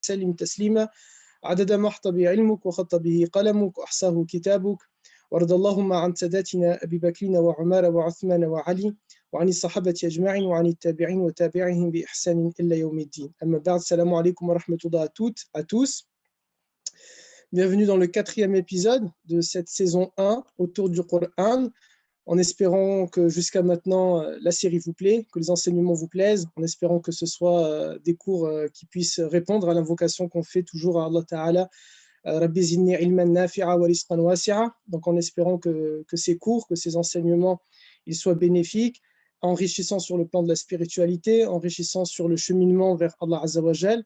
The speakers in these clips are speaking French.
وسلم تسليما عدد ما احاط به علمك وخط به قلمك وأحصاه كتابك وارض اللهم عن ساداتنا أبي بكر وعمر وعثمان وعلي وعن الصحابة أجمعين وعن التابعين وتابعهم بإحسان إلى يوم الدين. أما بعد, السلام عليكم ورحمة الله à toutes, à tous. Bienvenue dans le 4e épisode de cette saison 1 autour du Coran, en espérant que jusqu'à maintenant la série vous plaît, que les enseignements vous plaisent, en espérant que ce soit des cours qui puissent répondre à l'invocation qu'on fait toujours à Allah Ta'ala, Rabbi zidni ilman nafi'a wa rizqan wasi'a. Donc en espérant que ces cours, que ces enseignements, ils soient bénéfiques, enrichissants sur le plan de la spiritualité, enrichissants sur le cheminement vers Allah Azza wa Jal,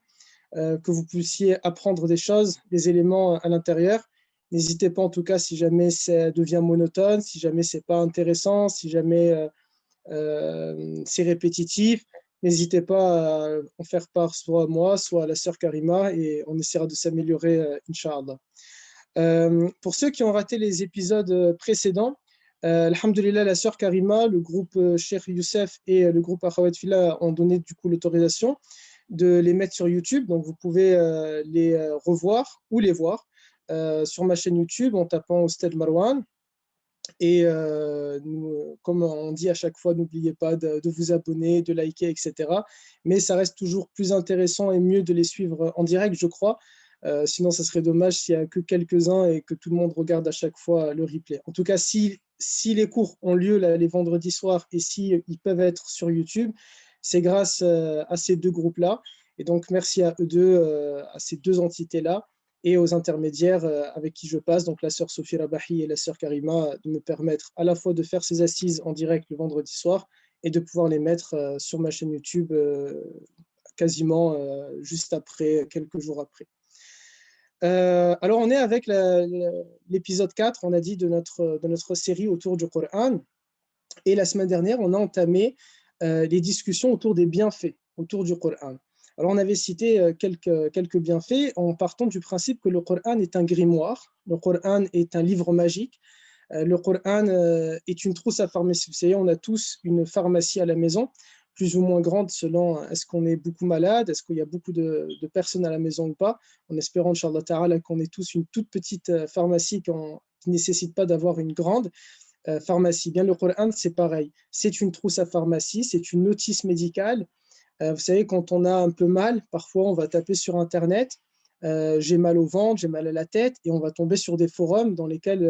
que vous puissiez apprendre des choses, des éléments à l'intérieur. N'hésitez pas en tout cas si jamais ça devient monotone, si jamais c'est pas intéressant, si jamais c'est répétitif, n'hésitez pas à en faire part soit à moi, soit à la sœur Karima et on essaiera de s'améliorer, Inch'Allah. Pour ceux qui ont raté les épisodes précédents, alhamdoulilah, la sœur Karima, le groupe Cheikh Youssef et le groupe Akhawat Fillah ont donné du coup l'autorisation de les mettre sur YouTube, donc vous pouvez les revoir ou les voir sur ma chaîne YouTube en tapant Oustad Marwan. Et comme on dit à chaque fois, n'oubliez pas de vous abonner, de liker, etc. Mais ça reste toujours plus intéressant et mieux de les suivre en direct, je crois. Sinon, ça serait dommage s'il n'y a que quelques-uns et que tout le monde regarde à chaque fois le replay. En tout cas, si les cours ont lieu là, les vendredis soirs et si ils peuvent être sur YouTube, c'est grâce à ces deux groupes-là. Et donc, merci à eux deux, à ces deux entités-là et aux intermédiaires avec qui je passe, donc la sœur Sophie Rabahi et la sœur Karima, de me permettre à la fois de faire ces assises en direct le vendredi soir et de pouvoir les mettre sur ma chaîne YouTube quasiment juste après, quelques jours après. Alors, on est avec l'épisode 4, on a dit, de notre série autour du Coran. Et la semaine dernière, on a entamé les discussions autour des bienfaits, autour du Coran. Alors, on avait cité quelques bienfaits en partant du principe que le Coran est un grimoire, le Coran est un livre magique, le Coran est une trousse à pharmacie. Vous savez, on a tous une pharmacie à la maison, plus ou moins grande selon est-ce qu'on est beaucoup malade, est-ce qu'il y a beaucoup de personnes à la maison ou pas, en espérant, Inch'Allah Ta'ala, qu'on ait tous une toute petite pharmacie qui ne nécessite pas d'avoir une grande pharmacie. Bien, le Coran, c'est pareil. C'est une trousse à pharmacie, c'est une notice médicale. Vous savez, quand on a un peu mal, parfois on va taper sur Internet, j'ai mal au ventre, j'ai mal à la tête, et on va tomber sur des forums dans lesquels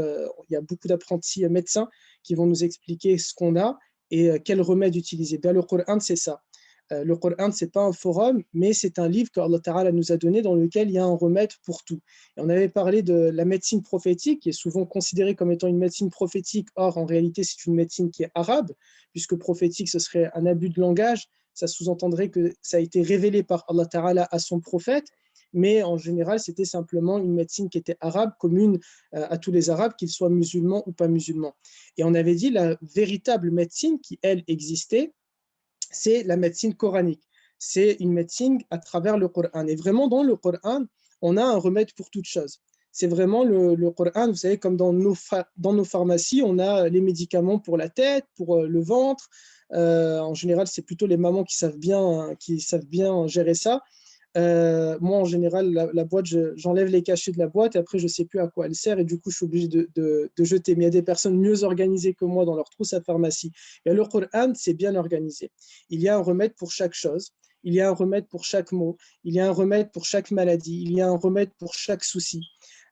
il y a beaucoup d'apprentis médecins qui vont nous expliquer ce qu'on a et quel remède utiliser. Bien, le Coran, c'est ça. Le Coran, ce n'est pas un forum, mais c'est un livre qu'Allah Ta'ala nous a donné dans lequel il y a un remède pour tout. Et on avait parlé de la médecine prophétique, qui est souvent considérée comme étant une médecine prophétique. Or, en réalité, c'est une médecine qui est arabe, puisque prophétique, ce serait un abus de langage. Ça sous-entendrait que ça a été révélé par Allah Ta'ala à son prophète, mais en général, c'était simplement une médecine qui était arabe, commune à tous les Arabes, qu'ils soient musulmans ou pas musulmans. Et on avait dit la véritable médecine qui, elle, existait, c'est la médecine coranique. C'est une médecine à travers le Coran. Et vraiment, dans le Coran, on a un remède pour toute chose. C'est vraiment le Coran, vous savez, comme dans nos pharmacies, on a les médicaments pour la tête, pour le ventre. En général, c'est plutôt les mamans qui savent bien gérer ça. Moi, en général, la boîte, j'enlève les cachets de la boîte et après, je ne sais plus à quoi elle sert et du coup, je suis obligé de jeter. Mais il y a des personnes mieux organisées que moi dans leur trousse à pharmacie. Et le Coran, c'est bien organisé. Il y a un remède pour chaque chose. Il y a un remède pour chaque mot. Il y a un remède pour chaque maladie. Il y a un remède pour chaque souci.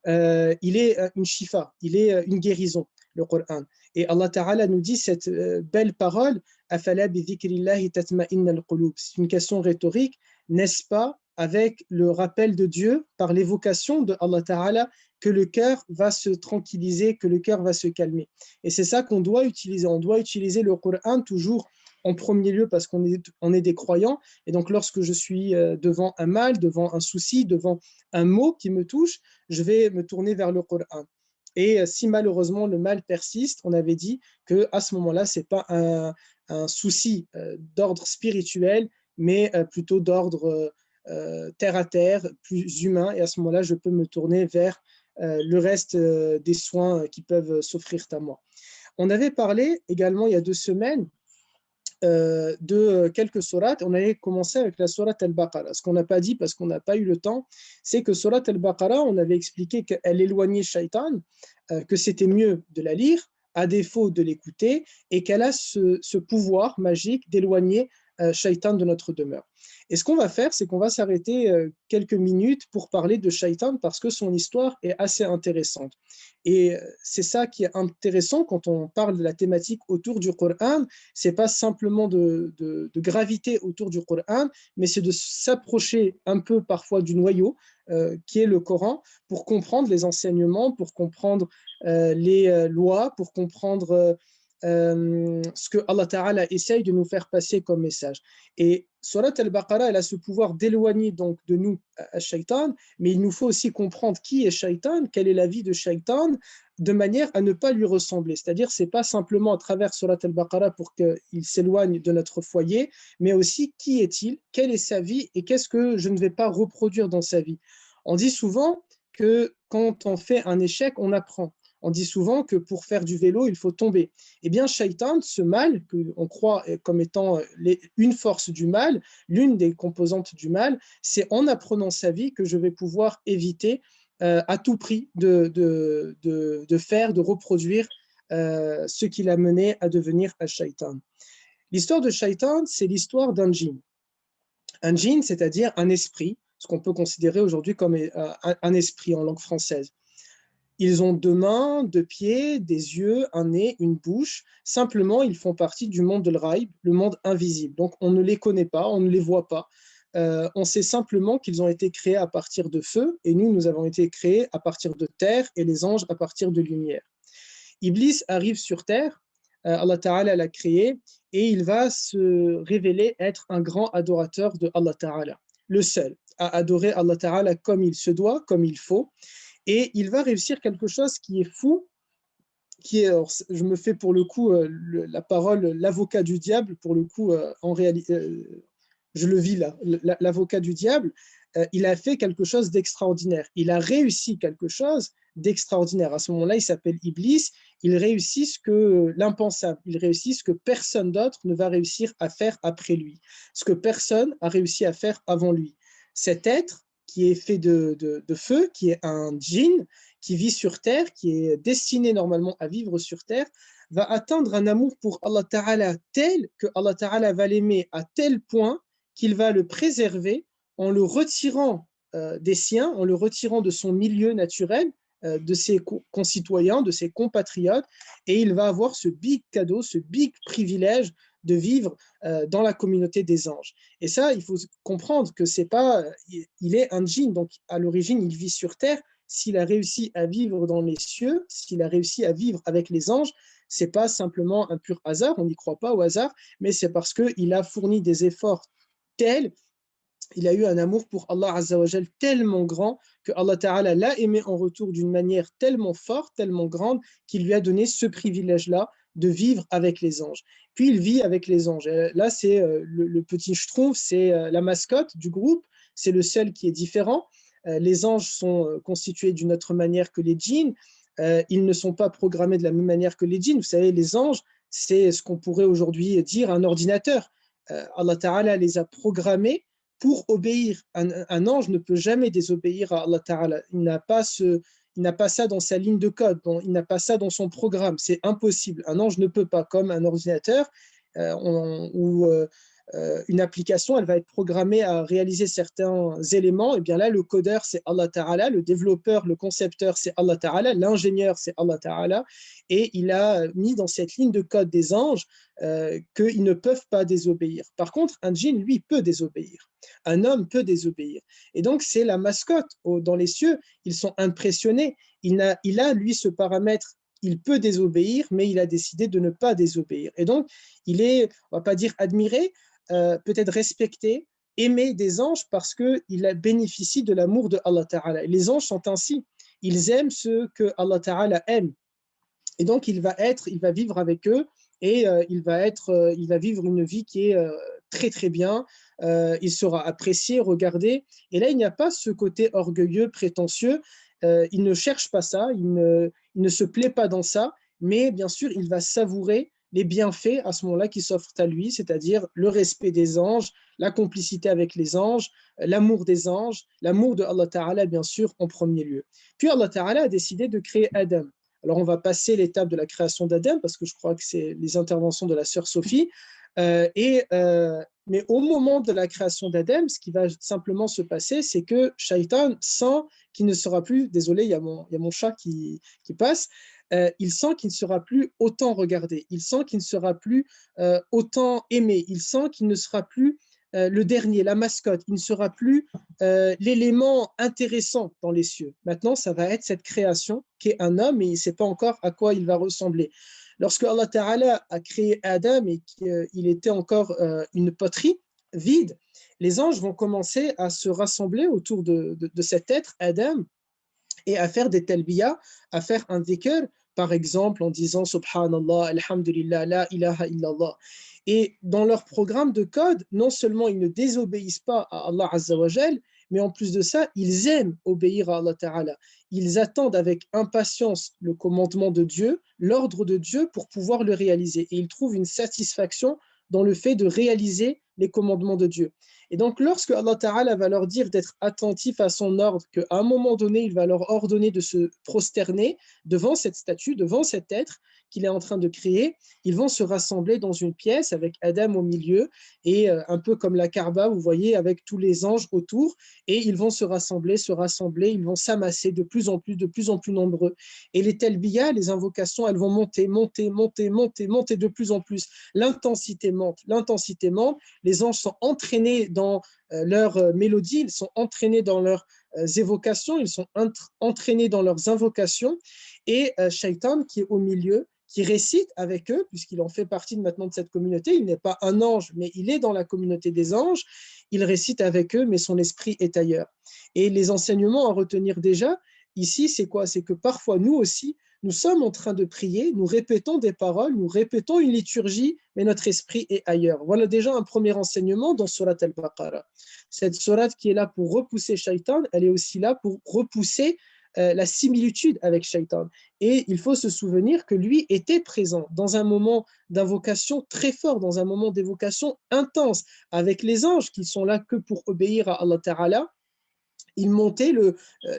Il est une shifa, il est une guérison, le Coran. Et Allah Ta'ala nous dit cette belle parole, Afala bi dhikrillahi tatma'innal qulub. C'est une question rhétorique, n'est-ce pas, avec le rappel de Dieu, par l'évocation de Allah Ta'ala, que le cœur va se tranquilliser, que le cœur va se calmer. Et c'est ça qu'on doit utiliser. On doit utiliser le Coran toujours en premier lieu parce qu'on est des croyants. Et donc, lorsque je suis devant un mal, devant un souci, devant un mot qui me touche, je vais me tourner vers le Coran. Et si malheureusement le mal persiste, on avait dit qu'à ce moment-là, ce n'est pas un souci d'ordre spirituel, mais plutôt d'ordre terre à terre, plus humain. Et à ce moment-là, je peux me tourner vers le reste des soins qui peuvent s'offrir à moi. On avait parlé également il y a 2 semaines de quelques sourates. On allait commencer avec la sourate Al-Baqarah. Ce qu'on n'a pas dit parce qu'on n'a pas eu le temps, c'est que sourate Al-Baqarah, on avait expliqué qu'elle éloignait Shaitan, que c'était mieux de la lire, à défaut de l'écouter, et qu'elle a ce pouvoir magique d'éloigner Shaitan de notre demeure. Et ce qu'on va faire, c'est qu'on va s'arrêter quelques minutes pour parler de Shaitan parce que son histoire est assez intéressante. Et c'est ça qui est intéressant quand on parle de la thématique autour du Coran, c'est pas simplement de graviter autour du Coran, mais c'est de s'approcher un peu parfois du noyau qui est le Coran pour comprendre les enseignements, pour comprendre les lois, pour comprendre ce que Allah Ta'ala essaye de nous faire passer comme message. Et Surat Al-Baqarah, elle a ce pouvoir d'éloigner donc de nous Shaitan, mais il nous faut aussi comprendre qui est Shaitan, quelle est la vie de Shaitan, de manière à ne pas lui ressembler. C'est-à-dire, c'est pas simplement à travers Surat Al-Baqarah pour qu'il s'éloigne de notre foyer, mais aussi qui est-il, quelle est sa vie et qu'est-ce que je ne vais pas reproduire dans sa vie. On dit souvent que quand on fait un échec, on apprend. On dit souvent que pour faire du vélo, il faut tomber. Eh bien, Shaitan, ce mal, qu'on croit comme étant une force du mal, l'une des composantes du mal, c'est en apprenant sa vie que je vais pouvoir éviter à tout prix de faire, de reproduire ce qui l'a mené à devenir un Shaitan. L'histoire de Shaitan, c'est l'histoire d'un djinn. Un djinn, c'est-à-dire un esprit, ce qu'on peut considérer aujourd'hui comme un esprit en langue française. Ils ont deux mains, deux pieds, des yeux, un nez, une bouche. Simplement, ils font partie du monde de l'Ghaïb, le monde invisible. Donc, on ne les connaît pas, on ne les voit pas. On sait simplement qu'ils ont été créés à partir de feu, et nous avons été créés à partir de terre, et les anges à partir de lumière. Iblis arrive sur terre, Allah Ta'ala l'a créé, et il va se révéler être un grand adorateur de Allah Ta'ala, le seul à adorer Allah Ta'ala comme il se doit, comme il faut. Et il va réussir quelque chose qui est fou, qui est, alors, je me fais pour le coup la parole, l'avocat du diable, pour le coup, en réalité, je le vis là, l'avocat du diable, il a fait quelque chose d'extraordinaire. Il a réussi quelque chose d'extraordinaire. À ce moment-là, il s'appelle Iblis. Il réussit ce que l'impensable, il réussit ce que personne d'autre ne va réussir à faire après lui, ce que personne a réussi à faire avant lui. Cet être qui est fait de feu, qui est un djinn, qui vit sur terre, qui est destiné normalement à vivre sur terre, va atteindre un amour pour Allah Ta'ala tel que Allah Ta'ala va l'aimer à tel point qu'il va le préserver en le retirant des siens, en le retirant de son milieu naturel, de ses concitoyens, de ses compatriotes, et il va avoir ce big cadeau, ce big privilège de vivre dans la communauté des anges. Et ça, il faut comprendre que c'est pas, il est un djinn, donc à l'origine, il vit sur terre. S'il a réussi à vivre dans les cieux, s'il a réussi à vivre avec les anges, c'est pas simplement un pur hasard, on n'y croit pas au hasard, mais c'est parce qu'il a fourni des efforts tels, il a eu un amour pour Allah Azza wa Jal tellement grand que Allah Ta'ala l'a aimé en retour d'une manière tellement forte, tellement grande, qu'il lui a donné ce privilège-là de vivre avec les anges. Puis il vit avec les anges. Là, c'est le petit schtroumpf, c'est la mascotte du groupe, c'est le seul qui est différent. Les anges sont constitués d'une autre manière que les djinns. Ils ne sont pas programmés de la même manière que les djinns. Vous savez, les anges, c'est ce qu'on pourrait aujourd'hui dire un ordinateur. Allah Ta'ala les a programmés pour obéir. Un ange ne peut jamais désobéir à Allah Ta'ala. Il n'a pas ça dans sa ligne de code, il n'a pas ça dans son programme. C'est impossible. Un ange ne peut pas, comme un ordinateur ou une application, elle va être programmée à réaliser certains éléments. Et bien là, le codeur, c'est Allah Ta'ala, le développeur, le concepteur, c'est Allah Ta'ala, l'ingénieur, c'est Allah Ta'ala. Et il a mis dans cette ligne de code des anges qu'ils ne peuvent pas désobéir. Par contre, un djinn, lui, peut désobéir. Un homme peut désobéir. Et donc, c'est la mascotte dans les cieux. Ils sont impressionnés. Il a, lui, ce paramètre. Il peut désobéir, mais il a décidé de ne pas désobéir. Et donc, il est, on ne va pas dire admiré, peut-être respecté, aimé des anges parce qu'il bénéficie de l'amour de Allah Ta'ala. Les anges sont ainsi. Ils aiment ce que Allah Ta'ala aime. Et donc, il va vivre avec eux et il va vivre une vie qui est très, très bien. Il sera apprécié, regardé. Et là, il n'y a pas ce côté orgueilleux, prétentieux. Il ne cherche pas ça, il ne se plaît pas dans ça, mais bien sûr, il va savourer les bienfaits à ce moment-là qui s'offrent à lui, c'est-à-dire le respect des anges, la complicité avec les anges, l'amour des anges, l'amour de Allah Ta'ala, bien sûr, en premier lieu. Puis Allah Ta'ala a décidé de créer Adam. Alors, on va passer l'étape de la création d'Adam, parce que je crois que c'est les interventions de la sœur Sophie. Mais au moment de la création d'Adam, ce qui va simplement se passer, c'est que Shaitan sent qu'il ne sera plus, désolé, il y a mon chat qui passe, il sent qu'il ne sera plus autant regardé, il sent qu'il ne sera plus autant aimé, il sent qu'il ne sera plus le dernier, la mascotte, il ne sera plus l'élément intéressant dans les cieux. Maintenant, ça va être cette création qui est un homme et il ne sait pas encore à quoi il va ressembler. Lorsque Allah Ta'ala a créé Adam et qu'il était encore une poterie vide, les anges vont commencer à se rassembler autour de cet être, Adam, et à faire des talbiyas, à faire un dhikr, par exemple en disant Subhanallah, Alhamdulillah, La ilaha illallah. Et dans leur programme de code, non seulement ils ne désobéissent pas à Allah Azza wa Jal, mais en plus de ça, ils aiment obéir à Allah Ta'ala. Ils attendent avec impatience le commandement de Dieu, l'ordre de Dieu pour pouvoir le réaliser. Et ils trouvent une satisfaction dans le fait de réaliser les commandements de Dieu. Et donc, lorsque Allah Ta'ala va leur dire d'être attentifs à son ordre, qu'à un moment donné, il va leur ordonner de se prosterner devant cette statue, devant cet être qu'il est en train de créer, ils vont se rassembler dans une pièce avec Adam au milieu et un peu comme la Kaaba, vous voyez, avec tous les anges autour, et ils vont se rassembler, ils vont s'amasser de plus en plus nombreux. Et les talbiyas, les invocations, elles vont monter de plus en plus. L'intensité monte, les anges sont entraînés dans leur mélodie, ils sont entraînés dans leurs évocations, ils sont entraînés dans leurs invocations, et Shaitan qui est au milieu, qui récite avec eux, puisqu'il en fait partie maintenant de cette communauté, il n'est pas un ange, mais il est dans la communauté des anges, il récite avec eux, mais son esprit est ailleurs. Et les enseignements à retenir déjà, ici, c'est quoi? C'est que parfois, nous aussi, nous sommes en train de prier, nous répétons des paroles, nous répétons une liturgie, mais notre esprit est ailleurs. Voilà déjà un premier enseignement dans Surat al-Baqarah. Cette surat qui est là pour repousser Shaitan, elle est aussi là pour repousser la similitude avec Shaitan. Et il faut se souvenir que lui était présent dans un moment d'invocation très fort, dans un moment d'évocation intense, avec les anges qui sont là que pour obéir à Allah Ta'ala. Ils montaient,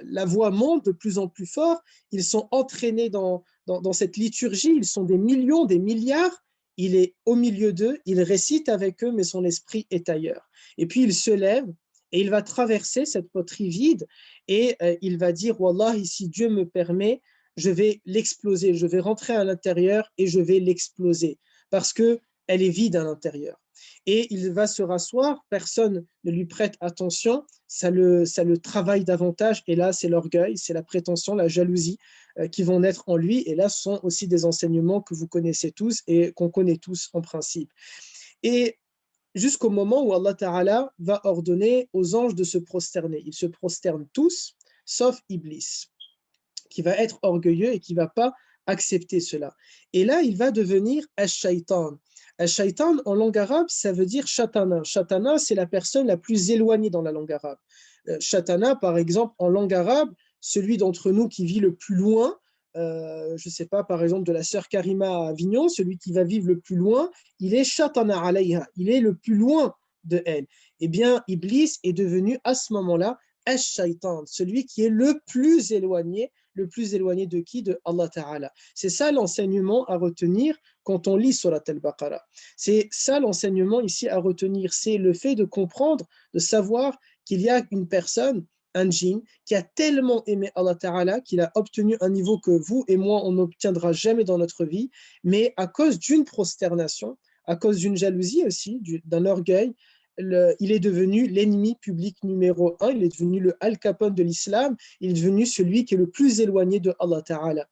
la voix monte de plus en plus fort, ils sont entraînés dans cette liturgie, ils sont des millions, des milliards, il est au milieu d'eux, il récite avec eux, mais son esprit est ailleurs. Et puis il se lève et il va traverser cette poterie vide et il va dire, Wallah, si Dieu me permet, je vais l'exploser, je vais rentrer à l'intérieur et je vais l'exploser parce qu'elle est vide à l'intérieur. Et il va se rasseoir, personne ne lui prête attention, ça le travaille davantage, et là c'est l'orgueil, c'est la prétention, la jalousie qui vont naître en lui, et là ce sont aussi des enseignements que vous connaissez tous et qu'on connaît tous en principe. Et jusqu'au moment où Allah Ta'ala va ordonner aux anges de se prosterner. Ils se prosternent tous, sauf Iblis, qui va être orgueilleux et qui ne va pas accepter cela. Et là, il va devenir Ash-Shaytan. Ash-Shaytan, en langue arabe, ça veut dire Shatana. Shatana, c'est la personne la plus éloignée dans la langue arabe. Shatana, par exemple, en langue arabe, celui d'entre nous qui vit le plus loin, je ne sais pas, par exemple, de la sœur Karima à Avignon, celui qui va vivre le plus loin, il est Shatana alayha, il est le plus loin de elle. Eh bien, Iblis est devenu à ce moment-là Ash-Shaytan, celui qui est le plus éloigné de qui? De Allah Ta'ala. C'est ça l'enseignement à retenir quand on lit Surat al-Baqarah. C'est ça l'enseignement ici à retenir, c'est le fait de comprendre, de savoir qu'il y a une personne, un djinn, qui a tellement aimé Allah Ta'ala qu'il a obtenu un niveau que vous et moi, on n'obtiendra jamais dans notre vie, mais à cause d'une prosternation, à cause d'une jalousie aussi, d'un orgueil, il est devenu l'ennemi public numéro un, il est devenu le Al Capone de l'islam, il est devenu celui qui est le plus éloigné de Allah Ta'ala.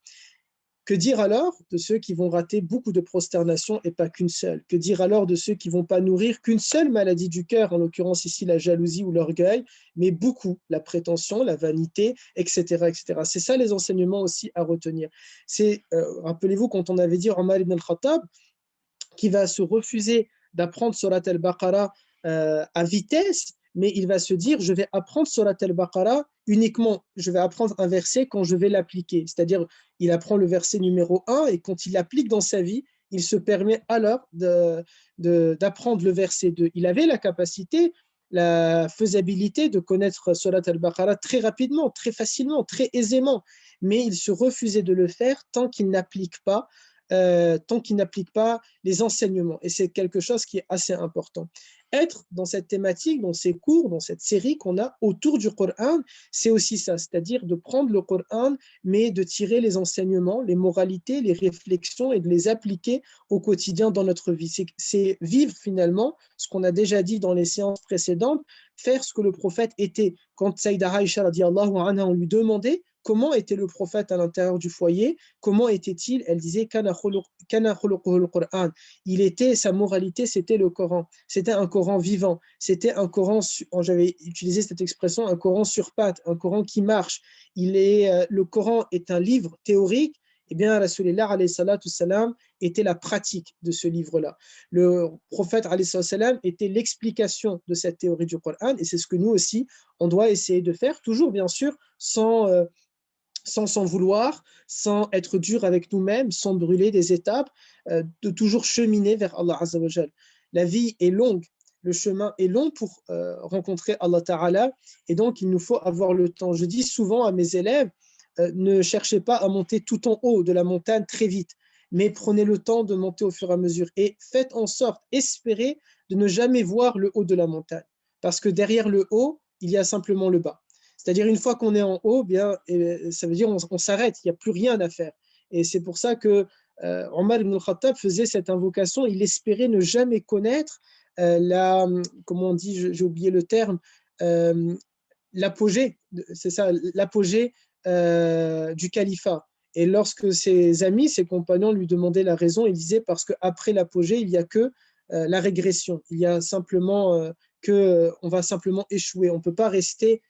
Que dire alors de ceux qui vont rater beaucoup de prosternations et pas qu'une seule? Que dire alors de ceux qui ne vont pas nourrir qu'une seule maladie du cœur, en l'occurrence ici la jalousie ou l'orgueil, mais beaucoup, la prétention, la vanité, etc. etc. C'est ça les enseignements aussi à retenir. Rappelez-vous quand on avait dit Omar ibn al-Khattab, qui va se refuser d'apprendre Surat al-Baqarah à vitesse, mais il va se dire, je vais apprendre Surat al-Baqarah uniquement, je vais apprendre un verset quand je vais l'appliquer. C'est-à-dire, il apprend le verset numéro 1 et quand il l'applique dans sa vie, il se permet alors d'apprendre le verset 2. Il avait la capacité, la faisabilité de connaître Surat al-Baqarah très rapidement, très facilement, très aisément, mais il se refusait de le faire tant qu'il n'applique pas les enseignements. Et c'est quelque chose qui est assez important. Être dans cette thématique, dans ces cours, dans cette série qu'on a autour du Coran, c'est aussi ça, c'est-à-dire de prendre le Coran, mais de tirer les enseignements, les moralités, les réflexions et de les appliquer au quotidien dans notre vie. C'est vivre finalement ce qu'on a déjà dit dans les séances précédentes, faire ce que le prophète était. Quand Saïda Aïcha, radiallahu anha, on lui demandait comment était le prophète à l'intérieur du foyer, comment était-il, elle disait kana khuluquhul Qur'an. Il était, sa moralité, c'était le Coran. C'était un Coran vivant. C'était un Coran, j'avais utilisé cette expression, un Coran sur pattes, un Coran qui marche. Le Coran est un livre théorique. Eh bien, Rasulullah alayhi salatu salam était la pratique de ce livre-là. Le prophète alayhi salatu salam était l'explication de cette théorie du Coran, et c'est ce que nous aussi, on doit essayer de faire, toujours bien sûr, sans s'en vouloir, sans être dur avec nous-mêmes, sans brûler des étapes, de toujours cheminer vers Allah Azza wa Jal. La vie est longue, le chemin est long pour rencontrer Allah Ta'ala, et donc il nous faut avoir le temps. Je dis souvent à mes élèves, ne cherchez pas à monter tout en haut de la montagne très vite, mais prenez le temps de monter au fur et à mesure et faites en sorte, espérez de ne jamais voir le haut de la montagne, parce que derrière le haut, il y a simplement le bas. C'est-à-dire, une fois qu'on est en haut, bien, ça veut dire on s'arrête, il n'y a plus rien à faire. Et c'est pour ça que Omar ibn al-Khattab faisait cette invocation, il espérait ne jamais connaître comment on dit, j'ai oublié le terme, euh, l'apogée, c'est ça, l'apogée du califat. Et lorsque ses amis, ses compagnons lui demandaient la raison, il disait parce qu'après l'apogée, il n'y a que la régression. Il y a simplement on va simplement échouer. On ne peut pas rester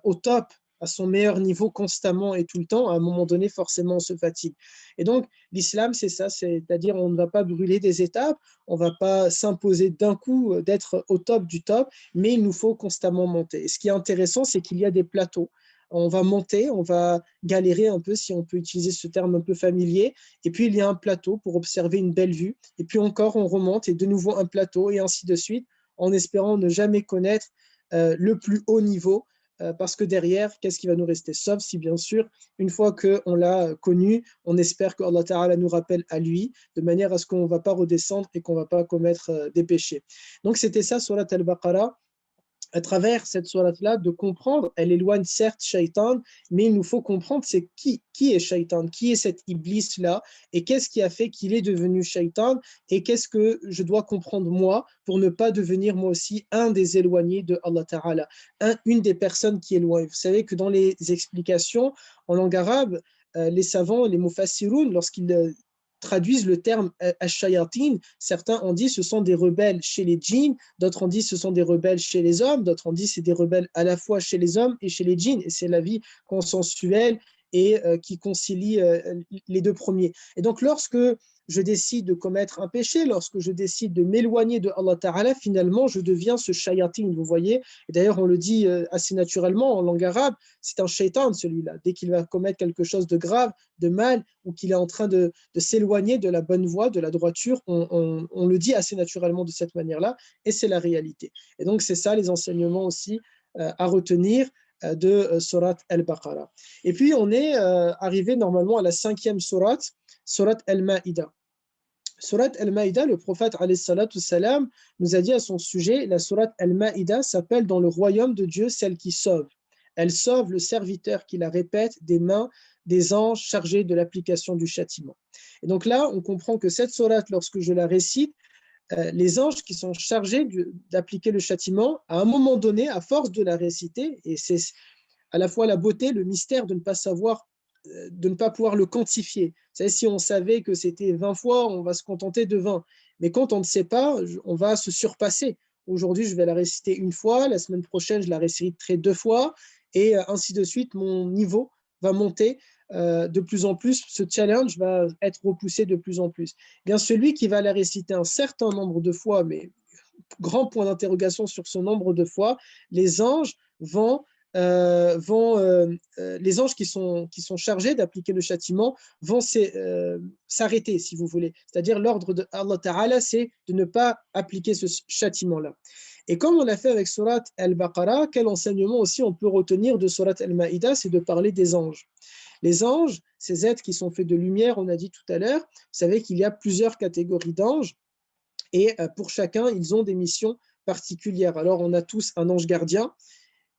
au top, à son meilleur niveau constamment et tout le temps. À un moment donné, forcément, on se fatigue. Et donc, l'islam, c'est ça, c'est-à-dire on ne va pas brûler des étapes, on ne va pas s'imposer d'un coup d'être au top du top, mais il nous faut constamment monter. Et ce qui est intéressant, c'est qu'il y a des plateaux. On va monter, on va galérer un peu, si on peut utiliser ce terme un peu familier, et puis il y a un plateau pour observer une belle vue, et puis encore on remonte, et de nouveau un plateau, et ainsi de suite, en espérant ne jamais connaître le plus haut niveau, parce que derrière, qu'est-ce qui va nous rester? Sauf si, bien sûr, une fois qu'on l'a connu, on espère que Allah Ta'ala nous rappelle à lui, de manière à ce qu'on ne va pas redescendre et qu'on ne va pas commettre des péchés. Donc, c'était ça, Surat al-Baqarah. À travers cette sourate-là, de comprendre, elle éloigne certes Shaitan, mais il nous faut comprendre c'est qui est Shaitan, qui est cet Iblis-là, et qu'est-ce qui a fait qu'il est devenu Shaitan, et qu'est-ce que je dois comprendre moi pour ne pas devenir moi aussi un des éloignés de Allah Ta'ala, une des personnes qui éloignent. Vous savez que dans les explications en langue arabe, les savants, les mufassiroun, lorsqu'ils traduisent le terme ash-shayatin, certains ont dit ce sont des rebelles chez les djinns, d'autres ont dit ce sont des rebelles chez les hommes, d'autres ont dit c'est des rebelles à la fois chez les hommes et chez les djinns, et c'est la vie consensuelle et qui concilie les deux premiers. Et donc lorsque je décide de commettre un péché, lorsque je décide de m'éloigner de Allah Ta'ala, finalement je deviens ce shayatin, vous voyez. Et d'ailleurs on le dit assez naturellement en langue arabe, c'est un shaitan celui-là. Dès qu'il va commettre quelque chose de grave, de mal, ou qu'il est en train de s'éloigner de la bonne voie, de la droiture, on le dit assez naturellement de cette manière-là, et c'est la réalité. Et donc c'est ça les enseignements aussi à retenir de Surat al-Baqarah. Et puis on est arrivé normalement à la 5e sourate, Surat al-Ma'ida. Surat al-Ma'ida, le prophète alayhi salatu salam nous a dit à son sujet, la Surat al-Ma'ida s'appelle dans le royaume de Dieu celle qui sauve. Elle sauve le serviteur qui la répète des mains des anges chargés de l'application du châtiment. Et donc là, on comprend que cette sourate, lorsque je la récite, les anges qui sont chargés d'appliquer le châtiment, à un moment donné, à force de la réciter, et c'est à la fois la beauté, le mystère de ne pas savoir, de ne pas pouvoir le quantifier. Vous savez, si on savait que c'était 20 fois, on va se contenter de 20. Mais quand on ne sait pas, on va se surpasser. Aujourd'hui, je vais la réciter une fois, la semaine prochaine, je la réciterai 2 fois, et ainsi de suite, mon niveau va monter de plus en plus, ce challenge va être repoussé de plus en plus. Bien, celui qui va la réciter un certain nombre de fois, mais grand point d'interrogation sur ce nombre de fois, les anges vont les anges qui sont chargés d'appliquer le châtiment vont s'arrêter, si vous voulez. C'est-à-dire l'ordre de Allah Ta'ala, c'est de ne pas appliquer ce châtiment-là. Et comme on l'a fait avec Surat Al-Baqarah, quel enseignement aussi on peut retenir de Surat Al-Ma'idah, c'est de parler des anges. Les anges, ces êtres qui sont faits de lumière, on a dit tout à l'heure, vous savez qu'il y a plusieurs catégories d'anges et pour chacun, ils ont des missions particulières. Alors, on a tous un ange gardien,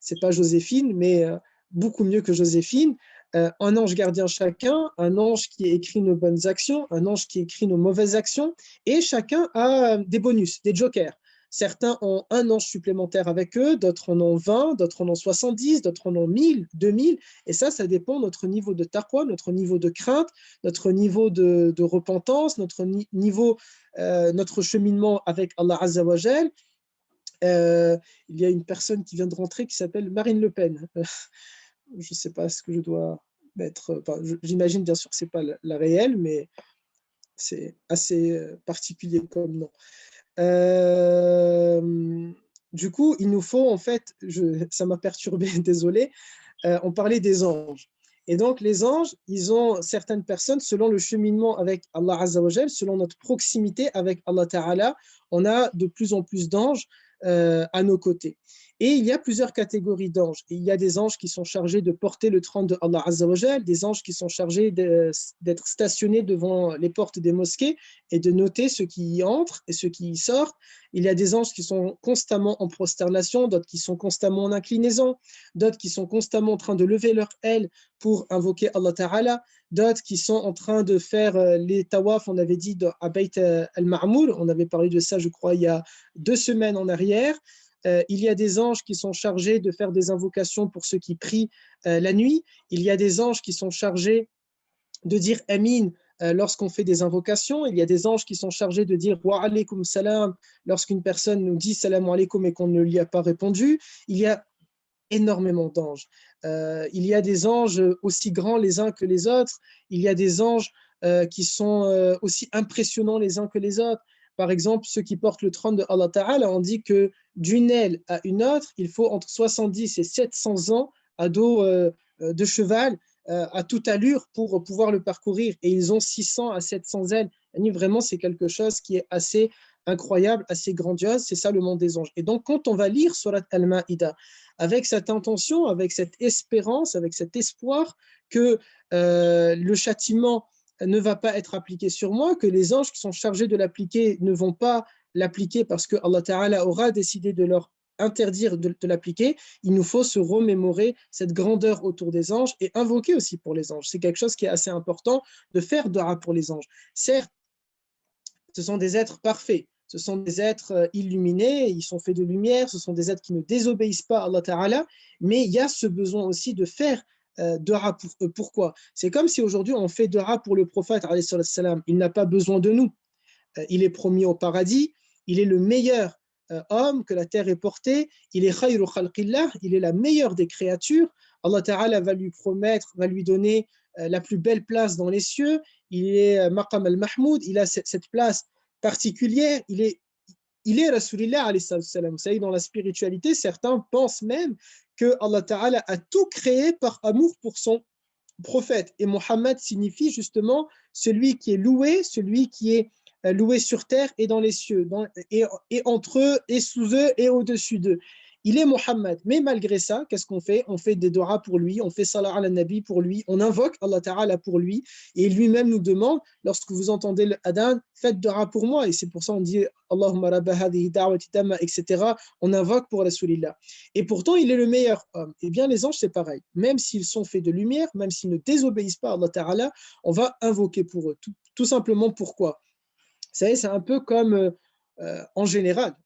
c'est pas Joséphine, mais beaucoup mieux que Joséphine. Un ange gardien chacun, un ange qui écrit nos bonnes actions, un ange qui écrit nos mauvaises actions, et chacun a des bonus, des jokers. Certains ont un ange supplémentaire avec eux, d'autres en ont 20, d'autres en ont 70, d'autres en ont 1000, 2000, et ça dépend de notre niveau de taqwa, notre niveau de crainte, notre niveau de repentance, notre niveau, notre cheminement avec Allah Azza wa Jal. Il y a une personne qui vient de rentrer qui s'appelle Marine Le Pen. Je ne sais pas ce que je dois mettre. Enfin, j'imagine bien sûr que ce n'est pas la réelle, mais c'est assez particulier comme nom. Du coup, il nous faut en fait, ça m'a perturbé, désolé, on parlait des anges. Et donc, les anges, ils ont certaines personnes, selon le cheminement avec Allah Azza wa Jal, selon notre proximité avec Allah Ta'ala, on a de plus en plus d'anges à nos côtés. Et il y a plusieurs catégories d'anges. Il y a des anges qui sont chargés de porter le trône de Allah Azza wa Jal, des anges qui sont chargés d'être stationnés devant les portes des mosquées et de noter ceux qui y entrent et ceux qui y sortent. Il y a des anges qui sont constamment en prosternation, d'autres qui sont constamment en inclinaison, d'autres qui sont constamment en train de lever leurs ailes pour invoquer Allah Ta'ala, d'autres qui sont en train de faire les tawaf, on avait dit à Bayt al-Ma'mour, on avait parlé de ça je crois il y a 2 semaines en arrière. Il y a des anges qui sont chargés de faire des invocations pour ceux qui prient la nuit. Il y a des anges qui sont chargés de dire Amin lorsqu'on fait des invocations. Il y a des anges qui sont chargés de dire Wa alaykum salam lorsqu'une personne nous dit Salam alaykum et qu'on ne lui a pas répondu. Il y a énormément d'anges. Il y a des anges aussi grands les uns que les autres. Il y a des anges qui sont aussi impressionnants les uns que les autres. Par exemple, ceux qui portent le trône de Allah Ta'ala, on dit que d'une aile à une autre, il faut entre 70 et 700 ans à dos de cheval, à toute allure pour pouvoir le parcourir. Et ils ont 600 à 700 ailes. Et vraiment, c'est quelque chose qui est assez incroyable, assez grandiose. C'est ça le monde des anges. Et donc, quand on va lire Surat Al-Ma'idah, avec cette intention, avec cette espérance, avec cet espoir que le châtiment ne va pas être appliqué sur moi, que les anges qui sont chargés de l'appliquer ne vont pas l'appliquer parce que Allah Ta'ala aura décidé de leur interdire de l'appliquer, il nous faut se remémorer cette grandeur autour des anges et invoquer aussi pour les anges. C'est quelque chose qui est assez important de faire dua pour les anges. Certes, ce sont des êtres parfaits, ce sont des êtres illuminés, ils sont faits de lumière, ce sont des êtres qui ne désobéissent pas à Allah Ta'ala, mais il y a ce besoin aussi de faire dua pour eux. Pourquoi? C'est comme si aujourd'hui on fait dua pour le prophète, il n'a pas besoin de nous. Il est promis au paradis, il est le meilleur homme que la terre ait porté, il est khayru khalqillah, il est la meilleure des créatures. Allah Ta'ala va lui promettre, va lui donner la plus belle place dans les cieux. Il est Maqam al-Mahmoud, il a cette place particulière, il est Rasulillah alayhi salam. Vous savez, dans la spiritualité, certains pensent même que Allah Ta'ala a tout créé par amour pour son prophète. Et Mohammed signifie justement celui qui est loué, celui qui est loué sur terre et dans les cieux, et entre eux, et sous eux, et au-dessus d'eux. Il est Mohammed. Mais malgré ça, qu'est-ce qu'on fait? On fait des doigts pour lui, on fait salat ala nabi pour lui, on invoque Allah Ta'ala pour lui, et lui-même nous demande, lorsque vous entendez le adhan, faites doigts pour moi. Et c'est pour ça qu'on dit Allahumma rabba hadihi da'wati tamma, etc. On invoque pour Rasulillah. Et pourtant, il est le meilleur homme. Eh bien, les anges, c'est pareil. Même s'ils sont faits de lumière, même s'ils ne désobéissent pas à Allah Ta'ala, on va invoquer pour eux. Tout simplement pourquoi? Vous savez, c'est un peu comme en général,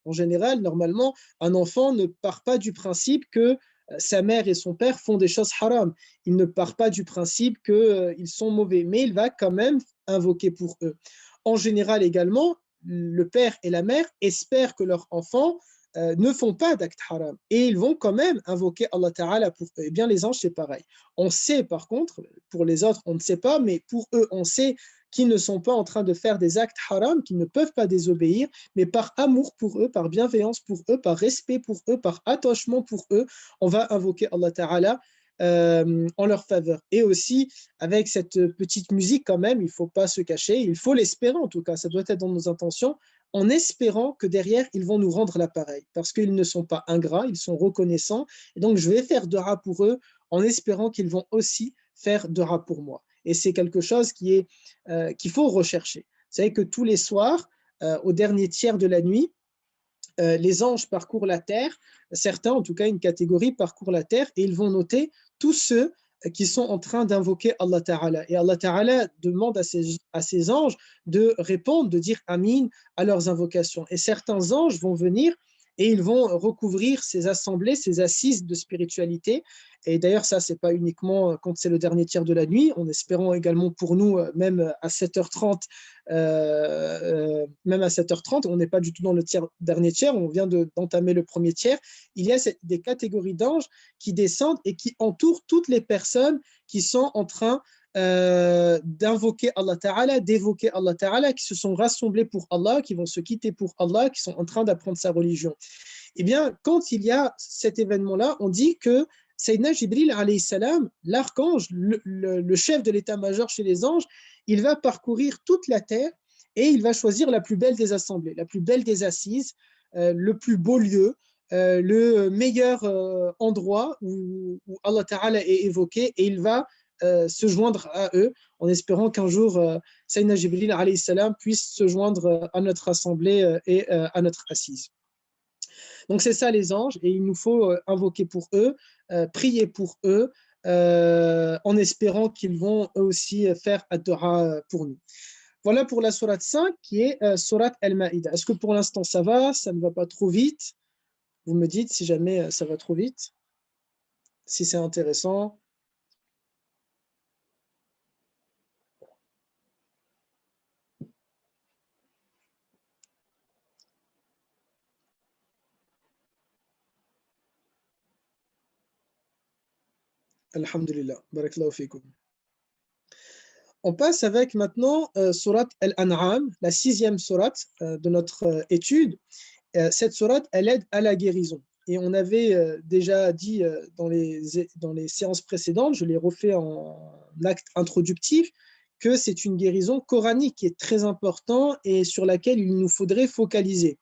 normalement, un enfant ne part pas du principe que sa mère et son père font des choses haram. Il ne part pas du principe qu'ils sont mauvais, mais il va quand même invoquer pour eux. En général également, le père et la mère espèrent que leurs enfants ne font pas d'actes haram et ils vont quand même invoquer Allah Ta'ala pour eux. Eh bien, les anges, c'est pareil. On sait par contre, pour les autres, on ne sait pas, mais pour eux, on sait qui ne sont pas en train de faire des actes haram, qui ne peuvent pas désobéir, mais par amour pour eux, par bienveillance pour eux, par respect pour eux, par attachement pour eux, on va invoquer Allah Ta'ala en leur faveur. Et aussi, avec cette petite musique quand même, il ne faut pas se cacher, il faut l'espérer en tout cas, ça doit être dans nos intentions, en espérant que derrière, ils vont nous rendre l'appareil, parce qu'ils ne sont pas ingrats, ils sont reconnaissants, et donc je vais faire dua pour eux en espérant qu'ils vont aussi faire dua pour moi. Et c'est quelque chose qu'il faut rechercher. Vous savez que tous les soirs, au dernier tiers de la nuit, les anges parcourent la terre, certains, en tout cas une catégorie, parcourent la terre et ils vont noter tous ceux qui sont en train d'invoquer Allah Ta'ala. Et Allah Ta'ala demande à ses anges de répondre, de dire Amin à leurs invocations. Et certains anges vont venir et ils vont recouvrir ces assemblées, ces assises de spiritualité. Et d'ailleurs, ça, c'est pas uniquement quand c'est le dernier tiers de la nuit, en espérant également pour nous, même à 7h30, même à 7h30, on n'est pas du tout dans le dernier tiers, on vient d'entamer le premier tiers. Il y a des catégories d'anges qui descendent et qui entourent toutes les personnes qui sont en train d'invoquer Allah Ta'ala, d'évoquer Allah Ta'ala, qui se sont rassemblés pour Allah, qui vont se quitter pour Allah, qui sont en train d'apprendre sa religion. Eh bien, quand il y a cet événement-là, on dit que Sayyidina Jibril, alayhi salam, l'archange, le chef de l'état-major chez les anges, il va parcourir toute la terre et il va choisir la plus belle des assemblées, la plus belle des assises, le plus beau lieu, le meilleur endroit où Allah Ta'ala est évoqué et il va se joindre à eux en espérant qu'un jour Sayyidina Jibril alayhi salam puisse se joindre à notre assemblée et à notre assise. Donc c'est ça les anges et il nous faut invoquer pour eux, prier pour eux en espérant qu'ils vont eux aussi faire ad-dua pour nous. Voilà pour la sourate 5 qui est sourate Al-Ma'ida. Est-ce que pour l'instant ça va? Ça ne va pas trop vite? Vous me dites si jamais ça va trop vite, si c'est intéressant. Alhamdulillah, barakallahu fikum. On passe avec maintenant sourate Al-An'am, la 6e sourate de notre étude. Cette sourate, elle aide à la guérison. Et on avait déjà dit dans les séances précédentes, je l'ai refait en acte introductif, que c'est une guérison coranique qui est très importante et sur laquelle il nous faudrait focaliser.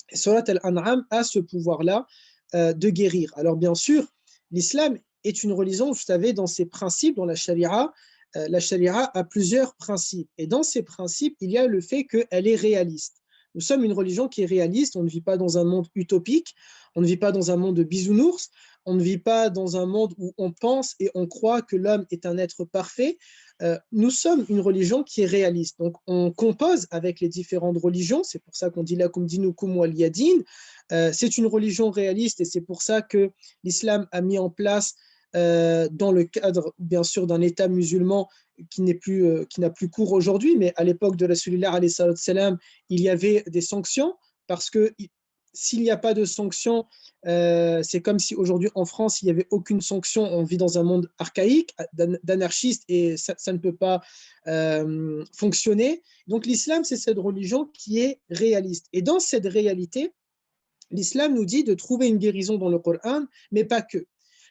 Et Surat Al-An'am a ce pouvoir-là de guérir. Alors bien sûr, l'islam est une religion, vous savez, dans ses principes, dans la sharia a plusieurs principes. Et dans ces principes, il y a le fait qu'elle est réaliste. Nous sommes une religion qui est réaliste, on ne vit pas dans un monde utopique, on ne vit pas dans un monde de bisounours, on ne vit pas dans un monde où on pense et on croit que l'homme est un être parfait. Nous sommes une religion qui est réaliste. Donc, on compose avec les différentes religions. C'est pour ça qu'on dit lakum dinukum waliyadin. C'est une religion réaliste et c'est pour ça que l'islam a mis en place, dans le cadre, bien sûr, d'un État musulman qui n'a plus cours aujourd'hui, mais à l'époque de Rasulullah alayhi salam, il y avait des sanctions parce que s'il n'y a pas de sanctions, c'est comme si aujourd'hui en France, il n'y avait aucune sanction. On vit dans un monde archaïque, d'anarchiste, et ça ne peut pas fonctionner. Donc l'islam, c'est cette religion qui est réaliste. Et dans cette réalité, l'islam nous dit de trouver une guérison dans le Coran, mais pas que.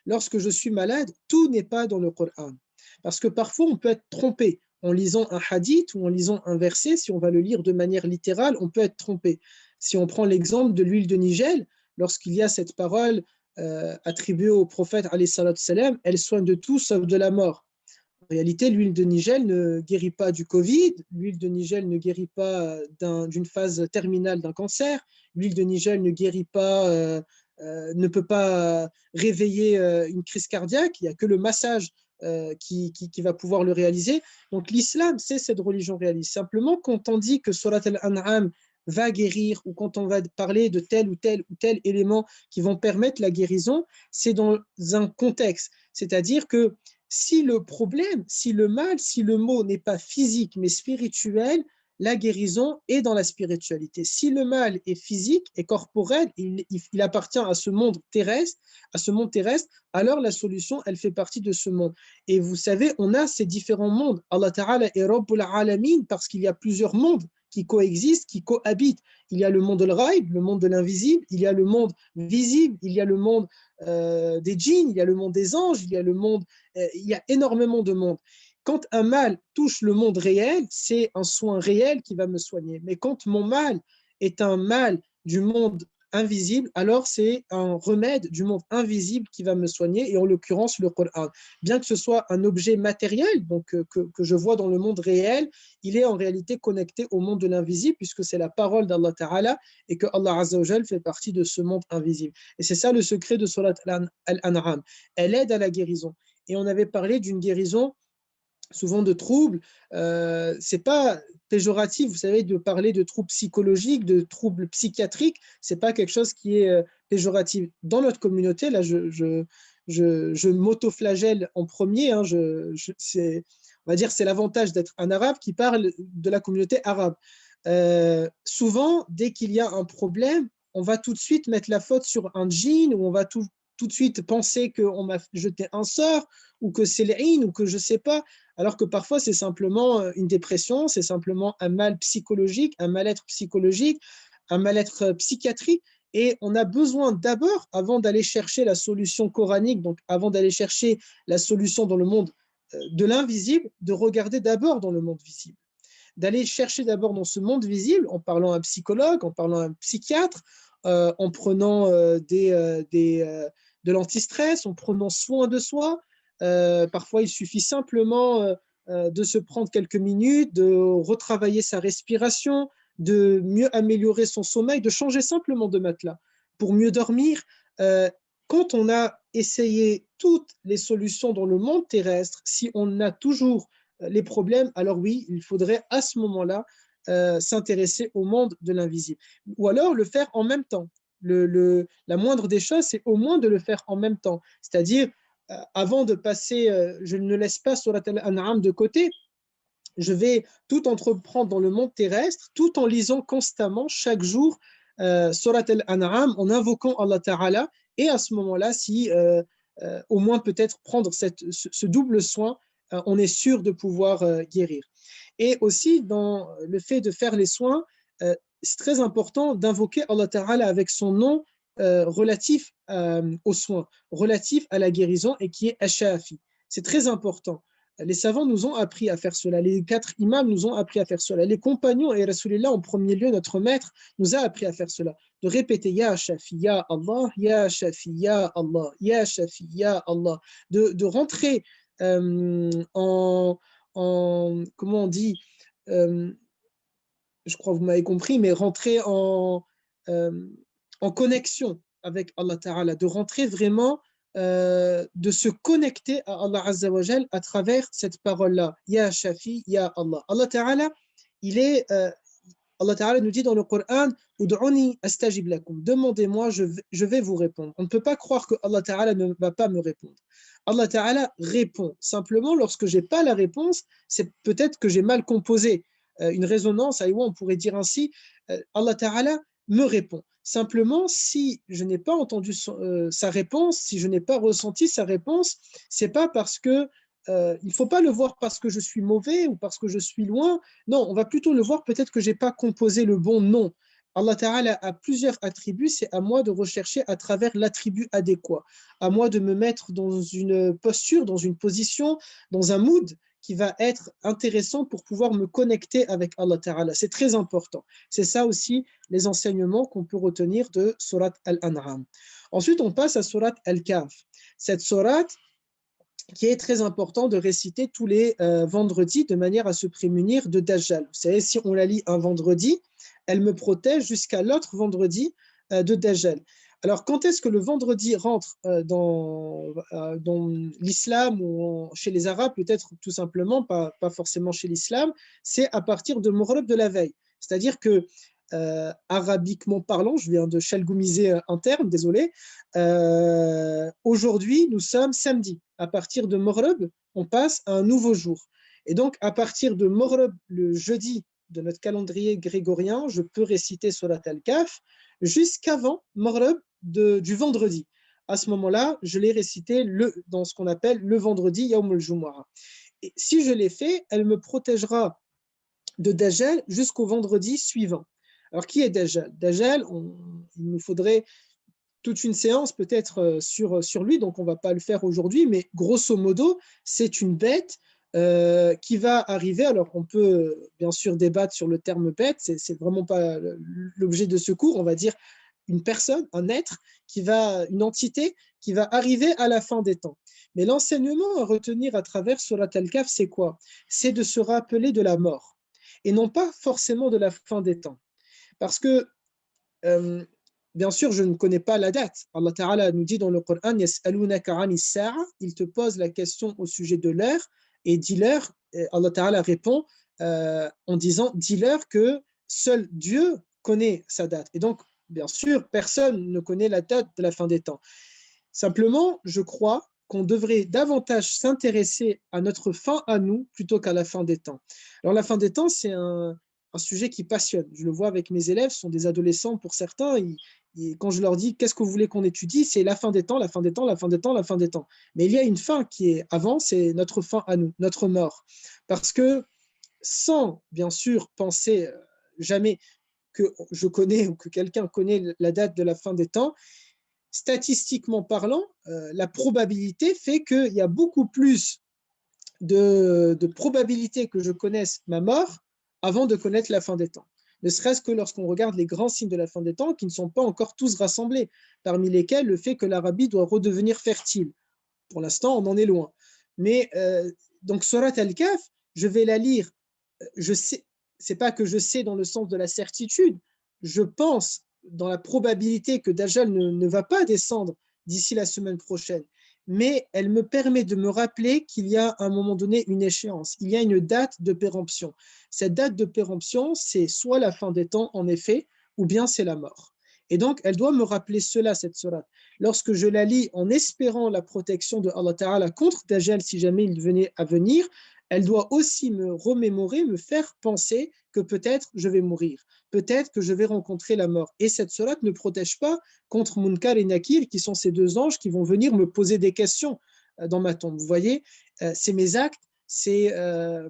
Lorsque je suis malade, tout n'est pas dans le Coran. Parce que parfois, on peut être trompé. En lisant un hadith ou en lisant un verset, si on va le lire de manière littérale, on peut être trompé. Si on prend l'exemple de l'huile de Nigel, lorsqu'il y a cette parole attribuée au prophète, salam, elle soigne de tout sauf de la mort. En réalité, l'huile de Nigel ne guérit pas du Covid, l'huile de Nigel ne guérit pas d'une phase terminale d'un cancer, l'huile de Nigel ne guérit pas, ne peut pas réveiller une crise cardiaque, il n'y a que le massage qui va pouvoir le réaliser. Donc l'islam, c'est cette religion réaliste. Simplement, quand on dit que Surat Al-An'am va guérir ou quand on va parler de tel ou tel ou tel élément qui vont permettre la guérison, c'est dans un contexte. C'est-à-dire que si le problème, si le mal, si le mot n'est pas physique mais spirituel, la guérison est dans la spiritualité. Si le mal est physique et corporel, il appartient à ce monde terrestre, alors la solution, elle fait partie de ce monde. Et vous savez, on a ces différents mondes. Allah Ta'ala est Rabbul Alamin parce qu'il y a plusieurs mondes qui coexistent, qui cohabitent. Il y a le monde al-ghaib, le monde de l'invisible, il y a le monde visible, il y a le monde des djinns, il y a le monde des anges, il y a énormément de mondes. Quand un mal touche le monde réel, c'est un soin réel qui va me soigner. Mais quand mon mal est un mal du monde invisible, alors c'est un remède du monde invisible qui va me soigner, et en l'occurrence le Coran. Bien que ce soit un objet matériel, donc que je vois dans le monde réel, il est en réalité connecté au monde de l'invisible, puisque c'est la parole d'Allah Ta'ala, et que Allah Azza wa Jal fait partie de ce monde invisible. Et c'est ça le secret de Surat Al-An'am. Elle aide à la guérison. Et on avait parlé d'une guérison souvent de troubles. C'est pas péjoratif, vous savez, de parler de troubles psychologiques, de troubles psychiatriques, c'est pas quelque chose qui est péjoratif. Dans notre communauté, là, je m'auto-flagelle en premier, hein, on va dire c'est l'avantage d'être un arabe qui parle de la communauté arabe. Souvent, dès qu'il y a un problème, on va tout de suite mettre la faute sur un djinn, ou on va tout de suite penser qu'on m'a jeté un sort, ou que c'est l'aïn, ou que je sais pas, alors que parfois c'est simplement une dépression, c'est simplement un mal psychologique, un mal-être psychologique, un mal-être psychiatrique, et on a besoin d'abord, avant d'aller chercher la solution coranique, donc avant d'aller chercher la solution dans le monde de l'invisible, de regarder d'abord dans le monde visible, d'aller chercher d'abord dans ce monde visible, en parlant à un psychologue, en parlant à un psychiatre, en prenant de l'antistress, en prenant soin de soi. Parfois, il suffit simplement de se prendre quelques minutes, de retravailler sa respiration, de mieux améliorer son sommeil, de changer simplement de matelas pour mieux dormir. Quand on a essayé toutes les solutions dans le monde terrestre, si on a toujours les problèmes, alors oui, il faudrait à ce moment-là s'intéresser au monde de l'invisible. Ou alors le faire en même temps. La moindre des choses, c'est au moins de le faire en même temps. C'est-à-dire, avant de passer, je ne laisse pas Surat Al-An'am de côté, je vais tout entreprendre dans le monde terrestre, tout en lisant constamment, chaque jour, Surat Al-An'am, en invoquant Allah Ta'ala, et à ce moment-là, si au moins peut-être prendre ce double soin, on est sûr de pouvoir guérir. Et aussi, dans le fait de faire les soins, c'est très important d'invoquer Allah Ta'ala avec son nom relatif aux soins, relatif à la guérison, et qui est Ash-Shafi. C'est très important. Les savants nous ont appris à faire cela. Les 4 imams nous ont appris à faire cela. Les compagnons et Rasulullah, en premier lieu, notre maître, nous a appris à faire cela. De répéter Ya Shafi, Ya Allah, Ya Shafi, Ya Allah, Ya Shafi, Ya Allah. De rentrer comment on dit, euh, je crois que vous m'avez compris, mais rentrer euh, en connexion avec Allah Ta'ala, de rentrer vraiment, de se connecter à Allah Azza wa Jal à travers cette parole-là. Ya Shafi, Ya Allah. Allah Ta'ala, Allah Ta'ala nous dit dans le Coran, Ud'uni astajib lakum. Demandez-moi, je vais vous répondre. On ne peut pas croire que Allah Ta'ala ne va pas me répondre. Allah Ta'ala répond. Simplement, lorsque je n'ai pas la réponse, c'est peut-être que j'ai mal composé une résonance, on pourrait dire ainsi, Allah Ta'ala me répond. Simplement, si je n'ai pas entendu sa réponse, si je n'ai pas ressenti sa réponse, c'est pas parce que il ne faut pas le voir parce que je suis mauvais ou parce que je suis loin. Non, on va plutôt le voir peut-être que je n'ai pas composé le bon nom. Allah Ta'ala a plusieurs attributs, c'est à moi de rechercher à travers l'attribut adéquat, à moi de me mettre dans une posture, dans une position, dans un mood qui va être intéressant pour pouvoir me connecter avec Allah Ta'ala. C'est très important. C'est ça aussi les enseignements qu'on peut retenir de Surat Al-An'am. Ensuite, on passe à Surat Al-Kahf. Cette surat qui est très important de réciter tous les vendredis de manière à se prémunir de Dajjal. Vous savez, si on la lit un vendredi, elle me protège jusqu'à l'autre vendredi de Dajjal. Alors, quand est-ce que le vendredi rentre dans l'islam ou chez les Arabes, peut-être tout simplement, pas forcément chez l'islam, c'est à partir de Maghrib de la veille. C'est-à-dire que, arabiquement parlant, je viens de chalgoumiser un terme, désolé, aujourd'hui, nous sommes samedi. À partir de Maghrib, on passe à un nouveau jour. Et donc, à partir de Maghrib, le jeudi de notre calendrier grégorien, je peux réciter Surat Al-Kahf jusqu'avant Maghrib du vendredi. À ce moment-là, je l'ai récité dans ce qu'on appelle le vendredi Yawm al-Jumu'ah. Et si je l'ai fait, elle me protégera de Dajjal jusqu'au vendredi suivant. Alors, qui est Dajjal? Dajjal, il nous faudrait toute une séance peut-être sur lui, donc on ne va pas le faire aujourd'hui, mais grosso modo, c'est une bête qui va arriver. Alors, on peut bien sûr débattre sur le terme bête, c'est vraiment pas l'objet de ce cours, on va dire une personne, un être, une entité qui va arriver à la fin des temps. Mais l'enseignement à retenir à travers Surat Al-Kahf, c'est quoi? C'est de se rappeler de la mort, et non pas forcément de la fin des temps. Parce que bien sûr, je ne connais pas la date. Allah Ta'ala nous dit dans le Coran, il te pose la question au sujet de l'heure et dis-leur, Allah Ta'ala répond en disant, dis-leur que seul Dieu connaît sa date. Et donc, bien sûr, personne ne connaît la date de la fin des temps. Simplement, je crois qu'on devrait davantage s'intéresser à notre fin à nous plutôt qu'à la fin des temps. Alors, la fin des temps, c'est un sujet qui passionne. Je le vois avec mes élèves, ce sont des adolescents pour certains. Quand je leur dis qu'est-ce que vous voulez qu'on étudie, c'est la fin des temps, la fin des temps, la fin des temps, la fin des temps. Mais il y a une fin qui est avant, c'est notre fin à nous, notre mort. Parce que sans, bien sûr, penser jamais que je connais ou que quelqu'un connaît la date de la fin des temps, statistiquement parlant, la probabilité fait qu'il y a beaucoup plus de probabilité que je connaisse ma mort avant de connaître la fin des temps. Ne serait-ce que lorsqu'on regarde les grands signes de la fin des temps qui ne sont pas encore tous rassemblés, parmi lesquels le fait que l'Arabie doit redevenir fertile. Pour l'instant, on en est loin. Mais donc, Surat Al-Kahf, je vais la lire. Je sais, c'est pas que je sais dans le sens de la certitude, je pense dans la probabilité que Dajjal ne va pas descendre d'ici la semaine prochaine. Mais elle me permet de me rappeler qu'il y a à un moment donné une échéance, il y a une date de péremption. Cette date de péremption, c'est soit la fin des temps, en effet, ou bien c'est la mort. Et donc, elle doit me rappeler cela, cette sourate. Lorsque je la lis en espérant la protection de Allah Ta'ala contre Dajjal si jamais il venait à venir, elle doit aussi me remémorer, me faire penser que peut-être je vais mourir, peut-être que je vais rencontrer la mort. Et cette sourate ne protège pas contre Munkar et Nakir, qui sont ces deux anges qui vont venir me poser des questions dans ma tombe. Vous voyez, c'est mes actes, c'est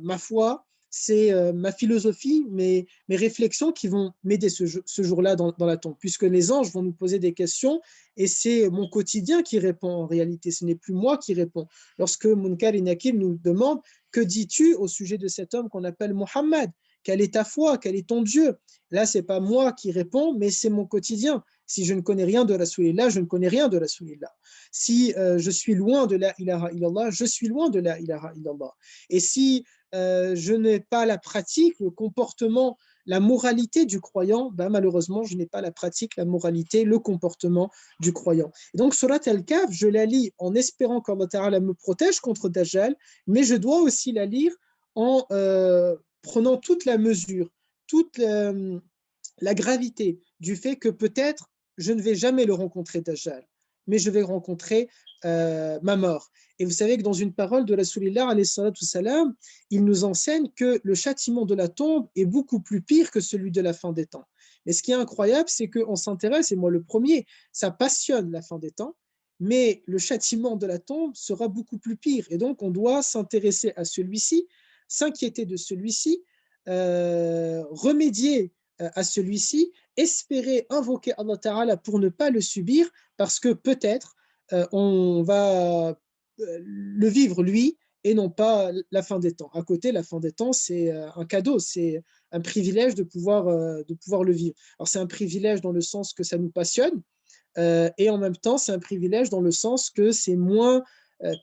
ma foi, c'est ma philosophie, mes réflexions qui vont m'aider ce jour-là dans la tombe, puisque les anges vont nous poser des questions et c'est mon quotidien qui répond en réalité, ce n'est plus moi qui réponds. Lorsque Munkar et Nakir nous demandent « Que dis-tu au sujet de cet homme qu'on appelle Mohammed ? Quelle est ta foi? Quel est ton Dieu ?» Là, ce n'est pas moi qui réponds, mais c'est mon quotidien. Si je ne connais rien de Rasulillah, je ne connais rien de Rasulillah. Si je suis loin de la ilaha illallah, je suis loin de la ilaha illallah. Et si je n'ai pas la pratique, le comportement, la moralité du croyant, ben malheureusement, je n'ai pas la pratique, la moralité, le comportement du croyant. Et donc, Surat Al-Kahf, je la lis en espérant qu'Allah Ta'ala me protège contre Dajjal, mais je dois aussi la lire en prenant toute la mesure, toute la gravité du fait que peut-être je ne vais jamais le rencontrer Dajjal, mais je vais rencontrer ma mort. Et vous savez que dans une parole de Rasulillah, alayhi salatu salam, il nous enseigne que le châtiment de la tombe est beaucoup plus pire que celui de la fin des temps. Mais ce qui est incroyable, c'est qu'on s'intéresse, et moi le premier, ça passionne la fin des temps, mais le châtiment de la tombe sera beaucoup plus pire. Et donc, on doit s'intéresser à celui-ci, s'inquiéter de celui-ci, remédier à celui-ci, espérer invoquer Allah Ta'ala pour ne pas le subir, parce que peut-être on va le vivre lui et non pas la fin des temps. À côté, la fin des temps, c'est un cadeau, c'est un privilège de pouvoir le vivre. Alors c'est un privilège dans le sens que ça nous passionne, et en même temps, c'est un privilège dans le sens que c'est moins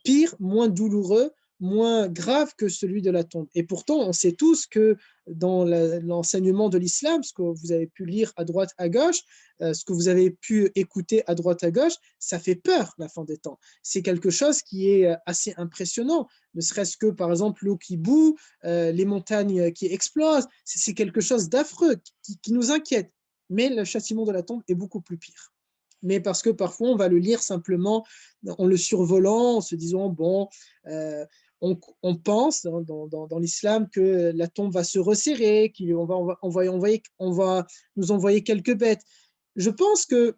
pire, moins douloureux, moins grave que celui de la tombe. Et pourtant, on sait tous que dans l'enseignement de l'islam, ce que vous avez pu lire à droite, à gauche, ce que vous avez pu écouter à droite, à gauche, ça fait peur, la fin des temps. C'est quelque chose qui est assez impressionnant, ne serait-ce que, par exemple, l'eau qui bout, les montagnes qui explosent, c'est quelque chose d'affreux qui nous inquiète. Mais le châtiment de la tombe est beaucoup plus pire. mais parce que parfois on va le lire simplement en le survolant, en se disant, bon, on pense dans l'islam que la tombe va se resserrer, on va nous envoyer quelques bêtes. Je pense que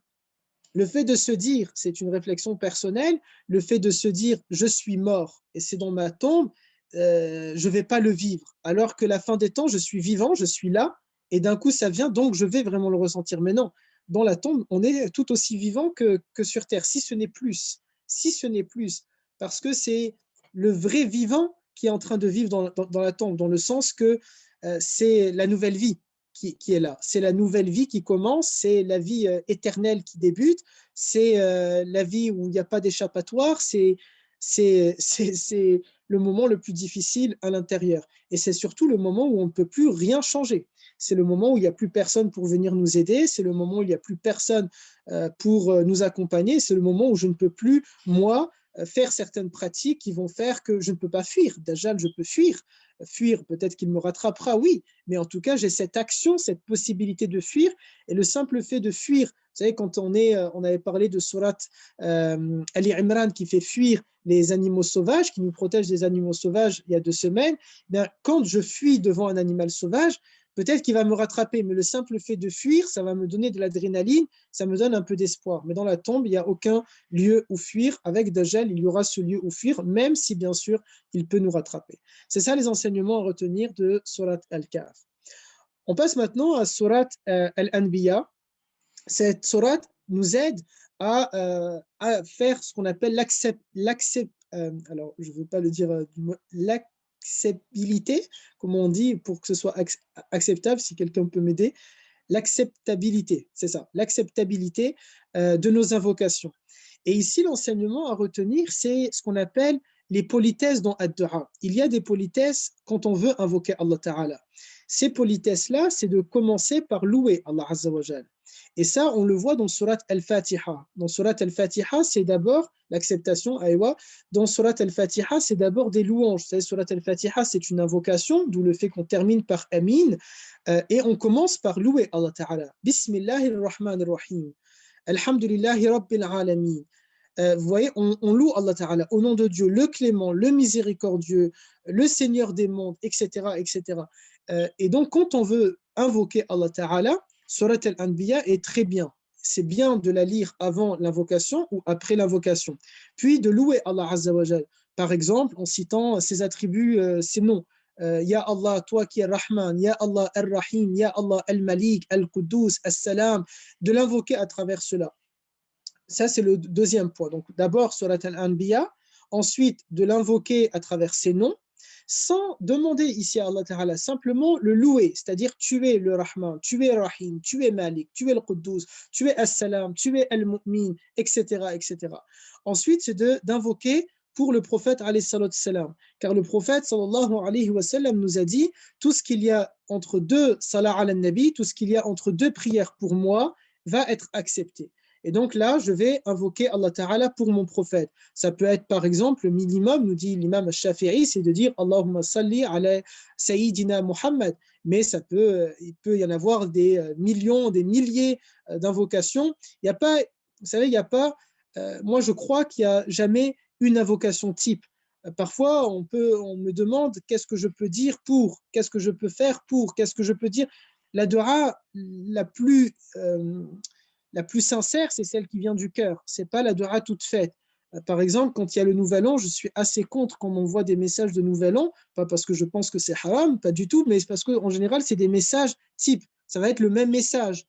le fait de se dire, c'est une réflexion personnelle, le fait de se dire je suis mort et c'est dans ma tombe, je ne vais pas le vivre. Alors que la fin des temps, je suis vivant, je suis là, et d'un coup ça vient, donc je vais vraiment le ressentir. Mais non, dans la tombe, on est tout aussi vivant que sur Terre, si ce n'est plus. Si ce n'est plus. Parce que c'est le vrai vivant qui est en train de vivre dans la tombe, dans le sens que c'est la nouvelle vie qui est là. C'est la nouvelle vie qui commence, c'est la vie éternelle qui débute, c'est la vie où il n'y a pas d'échappatoire, c'est le moment le plus difficile à l'intérieur. Et c'est surtout le moment où on ne peut plus rien changer. C'est le moment où il n'y a plus personne pour venir nous aider, c'est le moment où il n'y a plus personne pour nous accompagner, c'est le moment où je ne peux plus, moi, faire certaines pratiques qui vont faire que je ne peux pas fuir. Dajjal, je peux fuir. Fuir, peut-être qu'il me rattrapera, oui, mais en tout cas, j'ai cette action, cette possibilité de fuir, et le simple fait de fuir, vous savez, quand on avait parlé de Surat Ali Imran qui fait fuir les animaux sauvages, qui nous protège des animaux sauvages il y a 2 semaines, bien, quand je fuis devant un animal sauvage, peut-être qu'il va me rattraper, mais le simple fait de fuir, ça va me donner de l'adrénaline, ça me donne un peu d'espoir. Mais dans la tombe, il n'y a aucun lieu où fuir. Avec Dajjal, il y aura ce lieu où fuir, même si, bien sûr, il peut nous rattraper. C'est ça les enseignements à retenir de Surat Al-Kahf. On passe maintenant à Surat Al-Anbiya. Cette surat nous aide à faire ce qu'on appelle alors je ne veux pas le dire l'acceptabilité, comment on dit pour que ce soit acceptable, si quelqu'un peut m'aider, l'acceptabilité, c'est ça, l'acceptabilité de nos invocations. Et ici, l'enseignement à retenir, c'est ce qu'on appelle les politesses dans Ad-Du'a. Il y a des politesses quand on veut invoquer Allah Ta'ala. Ces politesses-là, c'est de commencer par louer Allah Azza wa Jal. Et ça, on le voit dans Surat Al-Fatiha. Dans Surat Al-Fatiha, c'est d'abord l'acceptation, aïwa. Dans Surat Al-Fatiha, c'est d'abord des louanges. Vous savez, Surat Al-Fatiha, c'est une invocation, d'où le fait qu'on termine par Amin. Et on commence par louer Allah Ta'ala. Bismillahirrahmanirrahim. Alhamdulillahi Rabbil Alamin. Vous voyez, on loue Allah Ta'ala au nom de Dieu, le clément, le miséricordieux, le Seigneur des mondes, etc. etc. Et donc, quand on veut invoquer Allah Ta'ala, Surat Al-Anbiya est très bien. C'est bien de la lire avant l'invocation ou après l'invocation. Puis de louer Allah Azza wa Jal. Par exemple, en citant ses attributs, ses noms. Ya Allah, toi qui es Rahman, Ya Allah Ar-Rahim, Ya Allah Al-Malik, Al-Quddus, As-Salam, de l'invoquer à travers cela. Ça, c'est le deuxième point. Donc, d'abord, Surat Al-Anbiya, ensuite, de l'invoquer à travers ses noms, sans demander ici à Allah Ta'ala, simplement le louer, c'est-à-dire tu es le Rahman, tu es Rahim, tu es Malik, tu es le Quddus, tu es As-Salam, tu es Al-Mu'min, etc., etc. Ensuite, c'est d'invoquer pour le prophète alayhi salam, car le prophète sallallahu alayhi wa sallam nous a dit tout ce qu'il y a entre deux salat ala nabi, tout ce qu'il y a entre deux prières pour moi va être accepté. Et donc là, je vais invoquer Allah Ta'ala pour mon prophète. Ça peut être par exemple, le minimum, nous dit l'imam Shafi'i, c'est de dire Allahumma salli ala Sayyidina Muhammad. Mais il peut y en avoir des millions, des milliers d'invocations. Il n'y a pas, vous savez, il n'y a pas, moi je crois qu'il n'y a jamais une invocation type. Parfois, on me demande qu'est-ce que je peux dire pour, qu'est-ce que je peux faire pour, qu'est-ce que je peux dire. La dua la plus sincère, c'est celle qui vient du cœur. Ce n'est pas la dua toute faite. Par exemple, quand il y a le Nouvel An, je suis assez contre quand on m'envoie des messages de Nouvel An, pas parce que je pense que c'est haram, pas du tout, mais parce qu'en général, c'est des messages types. Ça va être le même message.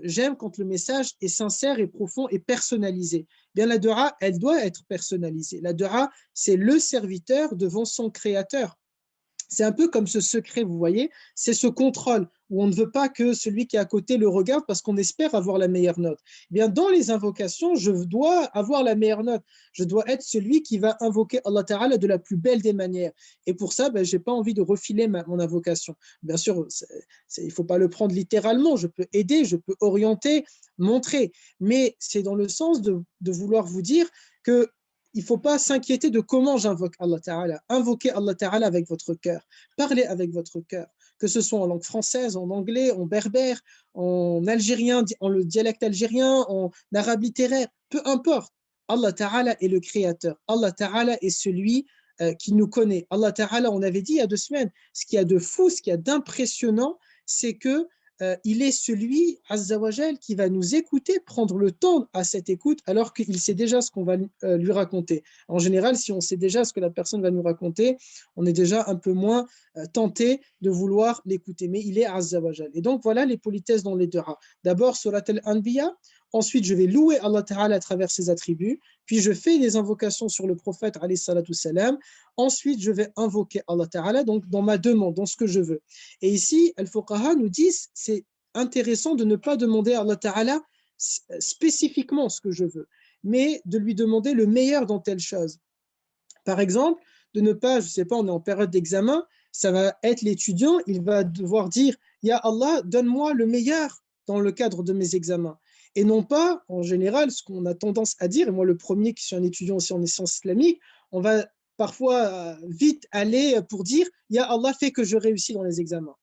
J'aime quand le message est sincère et profond et personnalisé. Bien, la dua, elle doit être personnalisée. La dua, c'est le serviteur devant son créateur. C'est un peu comme ce secret, vous voyez, c'est ce contrôle où on ne veut pas que celui qui est à côté le regarde parce qu'on espère avoir la meilleure note. Eh bien, dans les invocations, je dois avoir la meilleure note. Je dois être celui qui va invoquer Allah Ta'ala de la plus belle des manières. Et pour ça, je n'ai pas envie de refiler mon invocation. Bien sûr, il ne faut pas le prendre littéralement. Je peux aider, je peux orienter, montrer. Mais c'est dans le sens de vouloir vous dire que il ne faut pas s'inquiéter de comment j'invoque Allah Ta'ala. Invoquez Allah Ta'ala avec votre cœur. Parlez avec votre cœur. Que ce soit en langue française, en anglais, en berbère, en algérien, en le dialecte algérien, en arabe littéraire, peu importe. Allah Ta'ala est le créateur. Allah Ta'ala est celui qui nous connaît. Allah Ta'ala, on avait dit il y a 2 semaines, ce qu'il y a de fou, ce qu'il y a d'impressionnant, c'est que il est celui, Azza wa Jal, qui va nous écouter, prendre le temps à cette écoute, alors qu'il sait déjà ce qu'on va lui raconter. En général, si on sait déjà ce que la personne va nous raconter, on est déjà un peu moins tenté de vouloir l'écouter. Mais il est Azza wa Jal. Et donc, voilà les politesses dans les deux rats. D'abord, Surat al-Anbiya. Ensuite, je vais louer Allah Ta'ala à travers ses attributs. Puis, je fais des invocations sur le prophète, alayhi salatu salam. Ensuite, je vais invoquer Allah Ta'ala, donc dans ma demande, dans ce que je veux. Et ici, Al-Fuqaha nous disent, c'est intéressant de ne pas demander à Allah Ta'ala spécifiquement ce que je veux, mais de lui demander le meilleur dans telle chose. Par exemple, de ne pas, je ne sais pas, on est en période d'examen, ça va être l'étudiant, il va devoir dire, Ya Allah, donne-moi le meilleur dans le cadre de mes examens. Et non pas, en général, ce qu'on a tendance à dire, et moi le premier qui suis un étudiant aussi en sciences islamiques, on va parfois vite aller pour dire, Ya Allah, fais que je réussis dans les examens.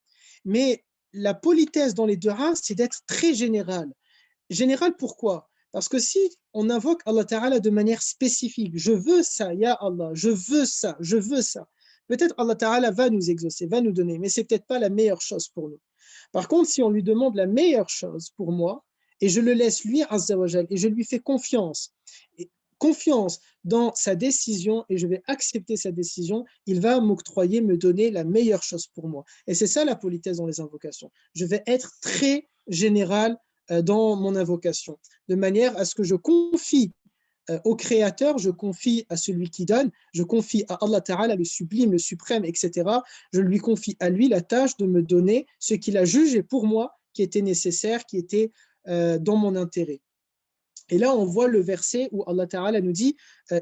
Mais la politesse dans les deux races, c'est d'être très général. Général, pourquoi? Parce que si on invoque Allah Ta'ala de manière spécifique, je veux ça, Ya Allah, je veux ça, je veux ça. Peut-être Allah Ta'ala va nous exaucer, va nous donner, mais c'est peut-être pas la meilleure chose pour nous. Par contre, si on lui demande la meilleure chose pour moi, et je le laisse lui, Azza wa Jal, et je lui fais confiance, confiance dans sa décision, et je vais accepter sa décision, il va m'octroyer, me donner la meilleure chose pour moi. Et c'est ça la politesse dans les invocations. Je vais être très général dans mon invocation, de manière à ce que je confie au Créateur, je confie à celui qui donne, je confie à Allah Ta'ala, le sublime, le suprême, etc. Je lui confie à lui la tâche de me donner ce qu'il a jugé pour moi qui était nécessaire, qui était dans mon intérêt. Et là, on voit le verset où Allah Ta'ala nous dit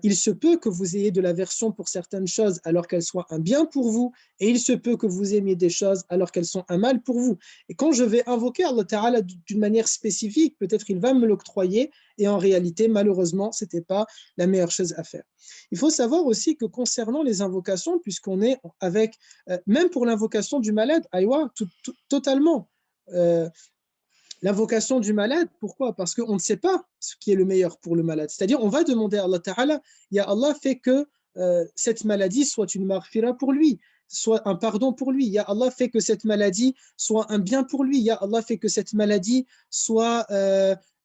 il se peut que vous ayez de l'aversion pour certaines choses alors qu'elles soient un bien pour vous, et il se peut que vous aimiez des choses alors qu'elles sont un mal pour vous. Et quand je vais invoquer Allah Ta'ala d'une manière spécifique, peut-être il va me l'octroyer, et en réalité, malheureusement, ce n'était pas la meilleure chose à faire. Il faut savoir aussi que concernant les invocations, puisqu'on est avec, même pour l'invocation du malade, aïwa, totalement. L'invocation du malade, pourquoi? Parce qu'on ne sait pas ce qui est le meilleur pour le malade. C'est-à-dire, on va demander à Allah Ta'ala, Ya Allah, fait que cette maladie soit une maghfira pour lui, soit un pardon pour lui. Ya Allah, fait que cette maladie soit un bien pour lui. Ya Allah, fait que cette maladie soit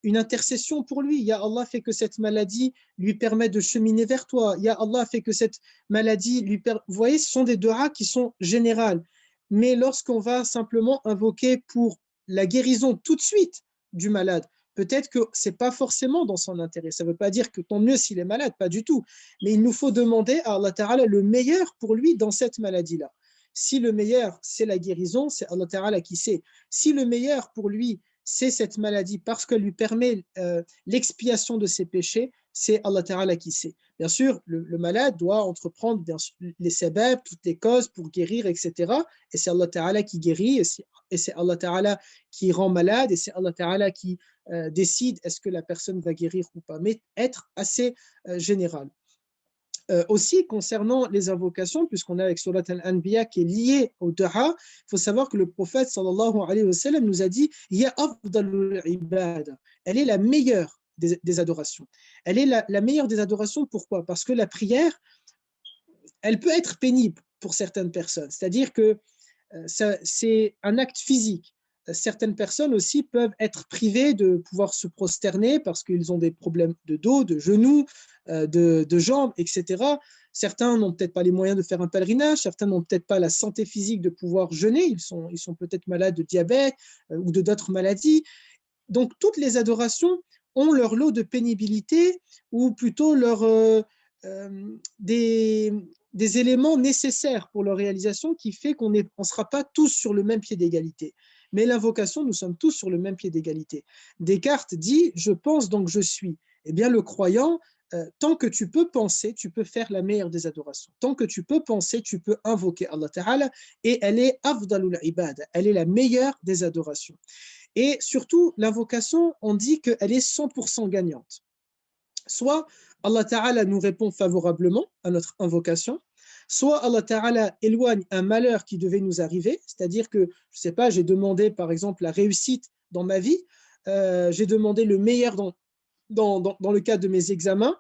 une intercession pour lui. Ya Allah, fait que cette maladie lui permette de cheminer vers toi. Ya Allah, fait que cette maladie lui permette... Vous voyez, ce sont des du'as qui sont générales. Mais lorsqu'on va simplement invoquer pour la guérison tout de suite du malade, peut-être que ce n'est pas forcément dans son intérêt. Ça ne veut pas dire que tant mieux s'il est malade, pas du tout. Mais il nous faut demander à Allah Ta'ala le meilleur pour lui dans cette maladie-là. Si le meilleur, c'est la guérison, c'est Allah Ta'ala qui sait. Si le meilleur pour lui, c'est cette maladie parce qu'elle lui permet l'expiation de ses péchés, c'est Allah Ta'ala qui sait. Bien sûr, le malade doit entreprendre bien sûr, les sabab, toutes les causes pour guérir, etc. Et c'est Allah Ta'ala qui guérit, et c'est Allah Ta'ala qui rend malade, et c'est Allah Ta'ala qui décide est-ce que la personne va guérir ou pas. Mais être assez général. Aussi, concernant les invocations, puisqu'on est avec Surat al-Anbiya qui est liée au du'a, il faut savoir que le prophète sallallahu alayhi wa sallam nous a dit Ya afdalul ibad. Elle est la meilleure des adorations. Elle est la meilleure des adorations, pourquoi? Parce que la prière, elle peut être pénible pour certaines personnes. C'est-à-dire que c'est un acte physique. Certaines personnes aussi peuvent être privées de pouvoir se prosterner parce qu'ils ont des problèmes de dos, de genoux, de jambes, etc. Certains n'ont peut-être pas les moyens de faire un pèlerinage, certains n'ont peut-être pas la santé physique de pouvoir jeûner, ils sont peut-être malades de diabète ou de d'autres maladies. Donc, toutes les adorations ont leur lot de pénibilité ou plutôt des éléments nécessaires pour leur réalisation qui fait qu'on ne sera pas tous sur le même pied d'égalité. Mais l'invocation, nous sommes tous sur le même pied d'égalité. Descartes dit « je pense donc je suis ». Eh bien, le croyant, tant que tu peux penser, tu peux faire la meilleure des adorations. Tant que tu peux penser, tu peux invoquer Allah Ta'ala, et elle est afdalul ibad, elle est la meilleure des adorations. Et surtout, l'invocation, on dit qu'elle est 100% gagnante. soit Allah Ta'ala nous répond favorablement à notre invocation, soit Allah Ta'ala éloigne un malheur qui devait nous arriver, c'est-à-dire que, je ne sais pas, j'ai demandé par exemple la réussite dans ma vie, j'ai demandé le meilleur dans le cadre de mes examens,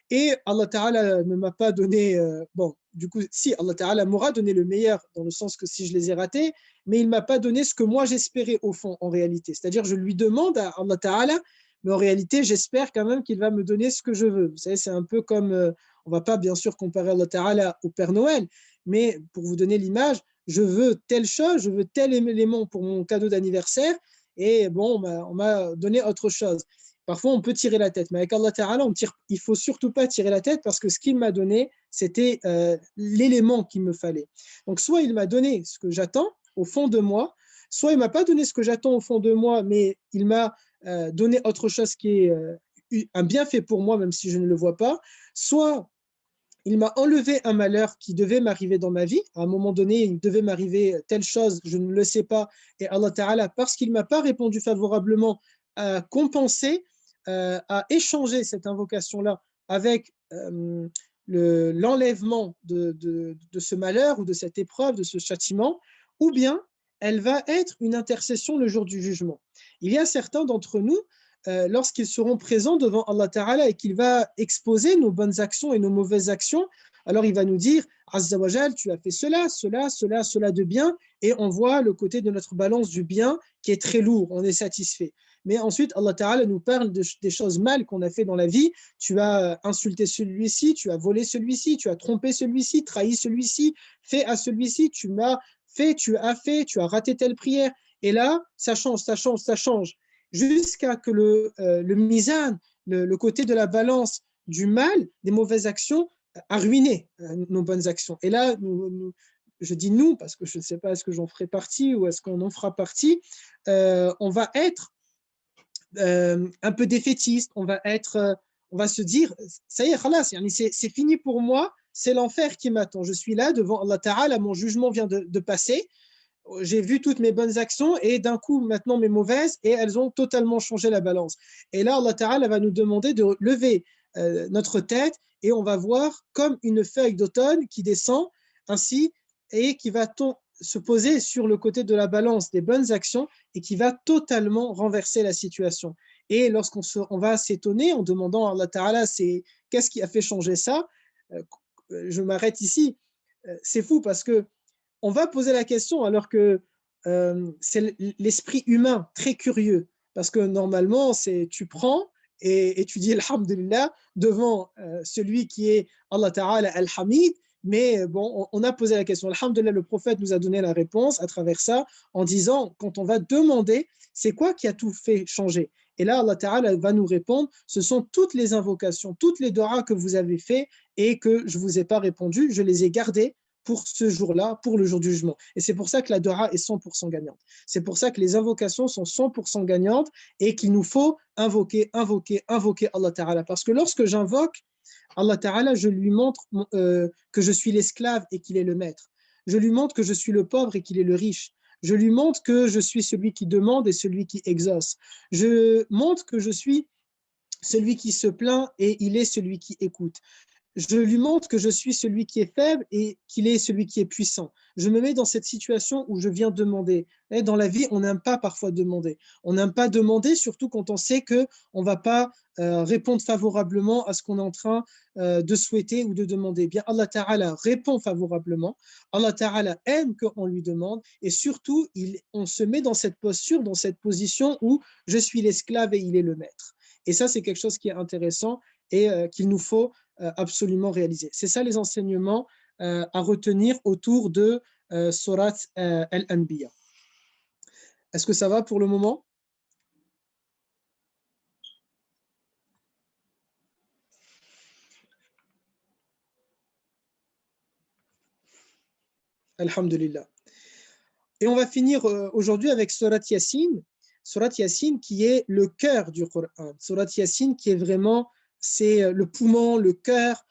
et Allah Ta'ala ne m'a pas donné, bon, du coup, si, Allah Ta'ala m'aura donné le meilleur, dans le sens que si je les ai ratés, mais il ne m'a pas donné ce que moi j'espérais au fond, en réalité. C'est-à-dire, je lui demande à Allah Ta'ala, mais en réalité, j'espère quand même qu'il va me donner ce que je veux. Vous savez, c'est un peu comme, on ne va pas bien sûr comparer Allah Ta'ala au Père Noël, mais pour vous donner l'image, je veux telle chose, je veux tel élément pour mon cadeau d'anniversaire, et bon, on m'a donné autre chose. Parfois, on peut tirer la tête, mais avec Allah Ta'ala, il ne faut surtout pas tirer la tête parce que ce qu'il m'a donné, c'était l'élément qu'il me fallait. Donc, soit il m'a donné ce que j'attends au fond de moi, soit il ne m'a pas donné ce que j'attends au fond de moi, mais il m'a donné autre chose qui est un bienfait pour moi, même si je ne le vois pas, soit il m'a enlevé un malheur qui devait m'arriver dans ma vie. À un moment donné, il devait m'arriver telle chose, je ne le sais pas. Et Allah Ta'ala, parce qu'il ne m'a pas répondu favorablement, a compensé, a échangé cette invocation-là avec l'enlèvement de ce malheur ou de cette épreuve, de ce châtiment, ou bien elle va être une intercession le jour du jugement. Il y a certains d'entre nous, lorsqu'ils seront présents devant Allah Ta'ala et qu'il va exposer nos bonnes actions et nos mauvaises actions, alors il va nous dire, Azza wa Jal, tu as fait cela, cela, cela, cela de bien, et on voit le côté de notre balance du bien qui est très lourd, on est satisfait. Mais ensuite, Allah Ta'ala nous parle des choses mal qu'on a fait dans la vie. Tu as insulté celui-ci, tu as volé celui-ci, tu as trompé celui-ci, trahi celui-ci, fait à celui-ci, tu m'as fait, tu as raté telle prière. Et là, ça change, ça change, ça change jusqu'à que le mizan, le côté de la balance du mal, des mauvaises actions, a ruiné nos bonnes actions. Et là, je dis nous, parce que je ne sais pas est-ce que j'en ferai partie ou est-ce qu'on en fera partie, on va être un peu défaitiste, on va se dire, ça y est, khalas, c'est fini pour moi, c'est l'enfer qui m'attend. Je suis là devant Allah Ta'ala, mon jugement vient de passer, j'ai vu toutes mes bonnes actions et d'un coup maintenant mes mauvaises et elles ont totalement changé la balance. Et là Allah Ta'ala va nous demander de lever notre tête et on va voir comme une feuille d'automne qui descend ainsi et qui va se poser sur le côté de la balance des bonnes actions et qui va totalement renverser la situation. Et on va s'étonner en demandant à Allah Ta'ala qu'est-ce qui a fait changer ça. Je m'arrête ici. C'est fou parce que on va poser la question alors que c'est l'esprit humain très curieux. Parce que normalement, tu prends et tu dis Alhamdulillah devant celui qui est Allah Ta'ala Al-Hamid. Mais bon, on a posé la question. Alhamdulillah, le prophète nous a donné la réponse à travers ça en disant, quand on va demander, c'est quoi qui a tout fait changer? Et là, Allah Ta'ala va nous répondre, ce sont toutes les invocations, toutes les doras que vous avez fait et que je ne vous ai pas répondu, je les ai gardées pour ce jour-là, pour le jour du jugement. Et c'est pour ça que la dua est 100% gagnante. C'est pour ça que les invocations sont 100% gagnantes et qu'il nous faut invoquer, invoquer, invoquer Allah Ta'ala. Parce que lorsque j'invoque Allah Ta'ala, je lui montre que je suis l'esclave et qu'il est le maître. Je lui montre que je suis le pauvre et qu'il est le riche. Je lui montre que je suis celui qui demande et celui qui exauce. Je montre que je suis celui qui se plaint et il est celui qui écoute. Je lui montre que je suis celui qui est faible et qu'il est celui qui est puissant. Je me mets dans cette situation où je viens demander. Et dans la vie, on n'aime pas parfois demander. On n'aime pas demander, surtout quand on sait qu'on ne va pas répondre favorablement à ce qu'on est en train de souhaiter ou de demander. Bien, Allah Ta'ala répond favorablement. Allah Ta'ala aime qu'on lui demande. Et surtout, on se met dans cette posture, dans cette position où je suis l'esclave et il est le maître. Et ça, c'est quelque chose qui est intéressant et qu'il nous faut absolument réaliser. C'est ça les enseignements à retenir autour de Surat Al-Anbiya. Est-ce que ça va pour le moment? Alhamdulillah. Et on va finir aujourd'hui avec Surat Yasin. Surat Yasin qui est le cœur du Coran. Surat Yasin qui est vraiment, c'est le poumon, le cœur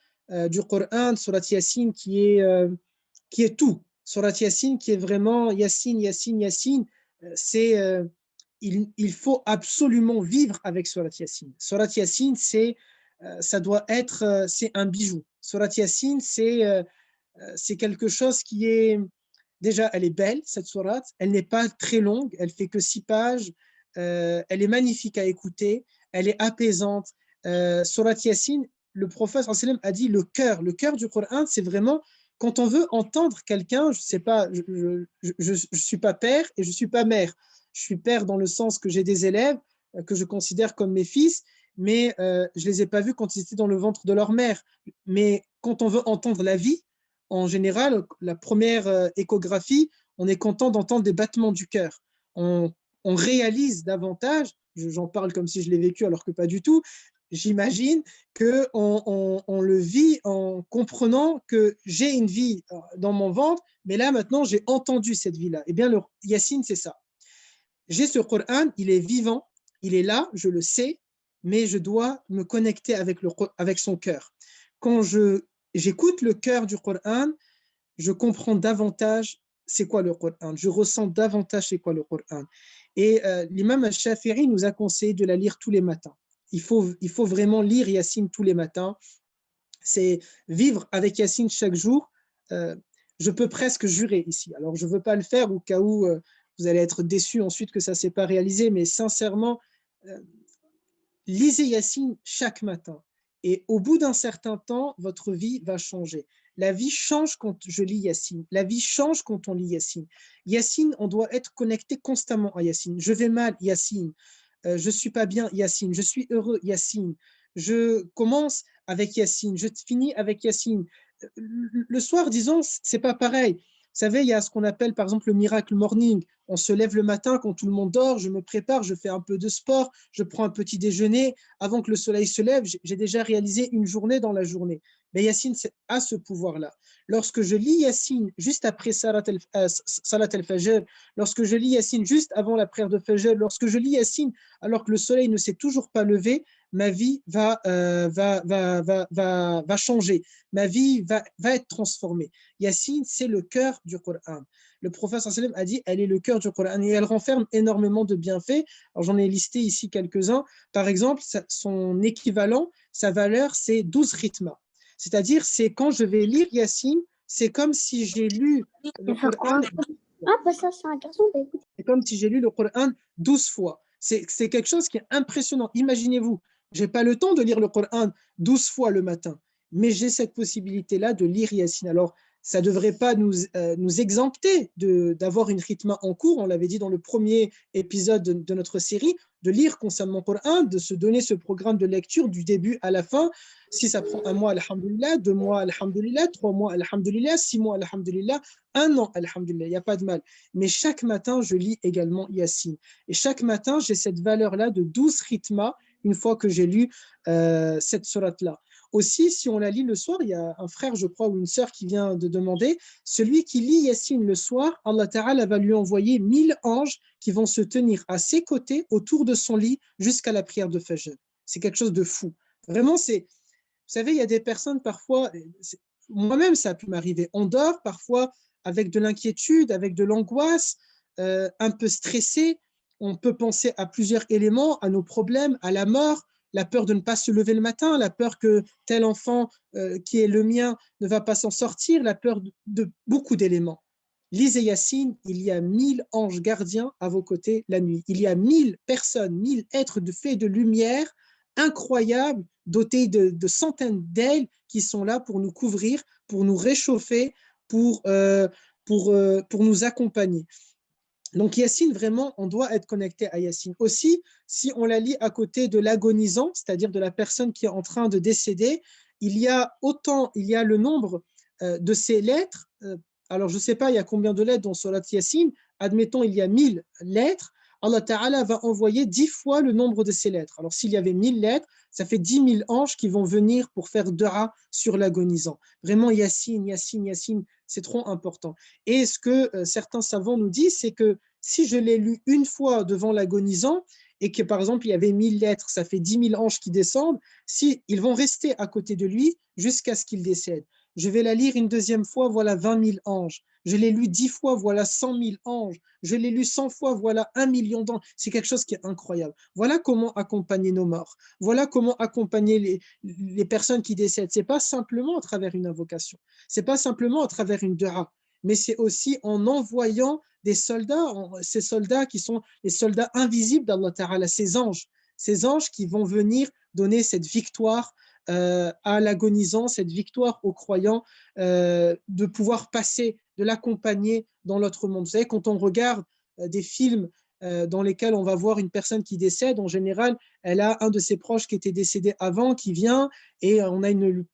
du Coran. Surat Yasin qui est tout. Surat Yasin qui est vraiment Yasin, Yasin, Yasin. C'est, il faut absolument vivre avec Surat Yasin. Surat Yasin, c'est ça doit être, c'est un bijou. Surat Yassine, c'est quelque chose qui est, déjà, elle est belle, cette sourate, elle n'est pas très longue, elle fait que 6 pages, elle est magnifique à écouter, elle est apaisante. Surat Yassine, le prophète sallam a dit le cœur du Coran, c'est vraiment quand on veut entendre quelqu'un, je sais pas, je suis pas père et je suis pas mère. Je suis père dans le sens que j'ai des élèves que je considère comme mes fils, mais je les ai pas vus quand ils étaient dans le ventre de leur mère. Mais quand on veut entendre la vie, en général, la première échographie, on est content d'entendre des battements du cœur. On réalise davantage, j'en parle comme si je l'ai vécu alors que pas du tout, j'imagine qu'on le vit en comprenant que j'ai une vie dans mon ventre, mais là maintenant j'ai entendu cette vie-là. Eh bien, le Yassine, c'est ça. J'ai ce Coran, il est vivant, il est là, je le sais, mais je dois me connecter avec son cœur. Quand j'écoute le cœur du Coran, je comprends davantage c'est quoi le Coran, je ressens davantage c'est quoi le Coran. Et l'imam al-Shafi'i nous a conseillé de la lire tous les matins. Il faut vraiment lire Yassine tous les matins. C'est vivre avec Yassine chaque jour. Euh, je peux presque jurer ici. Alors, je ne veux pas le faire au cas où vous allez être déçus ensuite que ça ne s'est pas réalisé, mais sincèrement, euh, lisez Yassine chaque matin. Et au bout d'un certain temps, votre vie va changer. La vie change quand je lis Yassine. La vie change quand on lit Yassine. Yassine, on doit être connecté constamment à Yassine. Je vais mal, Yassine. Je ne suis pas bien, Yassine. Je suis heureux, Yassine. Je commence avec Yassine. Je finis avec Yassine. Le soir, disons, c'est pas pareil. Vous savez, il y a ce qu'on appelle par exemple le miracle morning. On se lève le matin quand tout le monde dort, je me prépare, je fais un peu de sport, je prends un petit déjeuner. Avant que le soleil se lève, j'ai déjà réalisé une journée dans la journée. Mais Yassine a ce pouvoir-là. Lorsque je lis Yassine juste après Salat al-Fajr, lorsque je lis Yassine juste avant la prière de Fajr, lorsque je lis Yassine alors que le soleil ne s'est toujours pas levé, ma vie va changer. Ma vie va être transformée. Yassine, c'est le cœur du Coran. Le prophète sallam a dit, elle est le cœur du Coran et elle renferme énormément de bienfaits. Alors j'en ai listé ici quelques-uns. Par exemple, son équivalent, sa valeur, c'est 12 rythmes. C'est-à-dire, c'est quand je vais lire Yassine, c'est comme si j'ai lu le Coran. Ah, bah ça, c'est un garçon. C'est comme si j'ai lu le Coran 12 fois. C'est quelque chose qui est impressionnant. Imaginez-vous, je n'ai pas le temps de lire le Coran 12 fois le matin, mais j'ai cette possibilité-là de lire Yassine. Alors, ça ne devrait pas nous exempter d'avoir une rythme en cours, on l'avait dit dans le premier épisode de notre série, de lire concernant le Coran, de se donner ce programme de lecture du début à la fin. Si ça prend 1 mois, alhamdulillah, 2 mois, alhamdulillah, 3 mois, alhamdulillah, 6 mois, alhamdulillah, 1 an, alhamdulillah, il n'y a pas de mal. Mais chaque matin, je lis également Yassine. Et chaque matin, j'ai cette valeur-là de 12 rythmas une fois que j'ai lu cette sourate-là. Aussi, si on la lit le soir, il y a un frère, je crois, ou une sœur qui vient de demander, celui qui lit Yassine le soir, Allah Ta'ala va lui envoyer 1000 anges qui vont se tenir à ses côtés autour de son lit jusqu'à la prière de Fajr. C'est quelque chose de fou. Vraiment, vous savez, il y a des personnes parfois, moi-même ça a pu m'arriver, on dort parfois avec de l'inquiétude, avec de l'angoisse, un peu stressé, on peut penser à plusieurs éléments, à nos problèmes, à la mort, la peur de ne pas se lever le matin, la peur que tel enfant qui est le mien ne va pas s'en sortir, la peur de beaucoup d'éléments. Lisez Yassine, il y a 1000 anges gardiens à vos côtés la nuit. Il y a 1000 personnes, 1000 êtres de faits de lumière incroyables, dotés de centaines d'ailes qui sont là pour nous couvrir, pour nous réchauffer, pour nous accompagner. Donc Yassine, vraiment, on doit être connecté à Yassine. Aussi, si on la lit à côté de l'agonisant, c'est-à-dire de la personne qui est en train de décéder, il y a le nombre de ces lettres. Alors, je ne sais pas, il y a combien de lettres dans Surat Yassine. Admettons, il y a 1000 lettres. Allah Ta'ala va envoyer 10 fois le nombre de ces lettres. Alors, s'il y avait 1000 lettres, ça fait 10 000 anges qui vont venir pour faire dua sur l'agonisant. Vraiment, Yassine, Yassine, Yassine, c'est trop important. Et ce que certains savants nous disent, c'est que si je l'ai lu une fois devant l'agonisant et que, par exemple, il y avait 1000 lettres, ça fait 10 000 anges qui descendent, ils vont rester à côté de lui jusqu'à ce qu'il décède. Je vais la lire une deuxième fois, voilà 20 000 anges. Je l'ai lu 10 fois, voilà 100 000 anges. Je l'ai lu 100 fois, voilà 1 million d'anges. C'est quelque chose qui est incroyable. Voilà comment accompagner nos morts. Voilà comment accompagner les personnes qui décèdent. C'est pas simplement à travers une invocation. C'est pas simplement à travers une dua, mais c'est aussi en envoyant des soldats, ces soldats qui sont les soldats invisibles d'Allah Ta'ala, ces anges qui vont venir donner cette victoire à l'agonisant, cette victoire aux croyants, de pouvoir passer, de l'accompagner dans l'autre monde. Vous savez, quand on regarde des films dans lesquels on va voir une personne qui décède, en général, elle a un de ses proches qui était décédé avant, qui vient, et on a une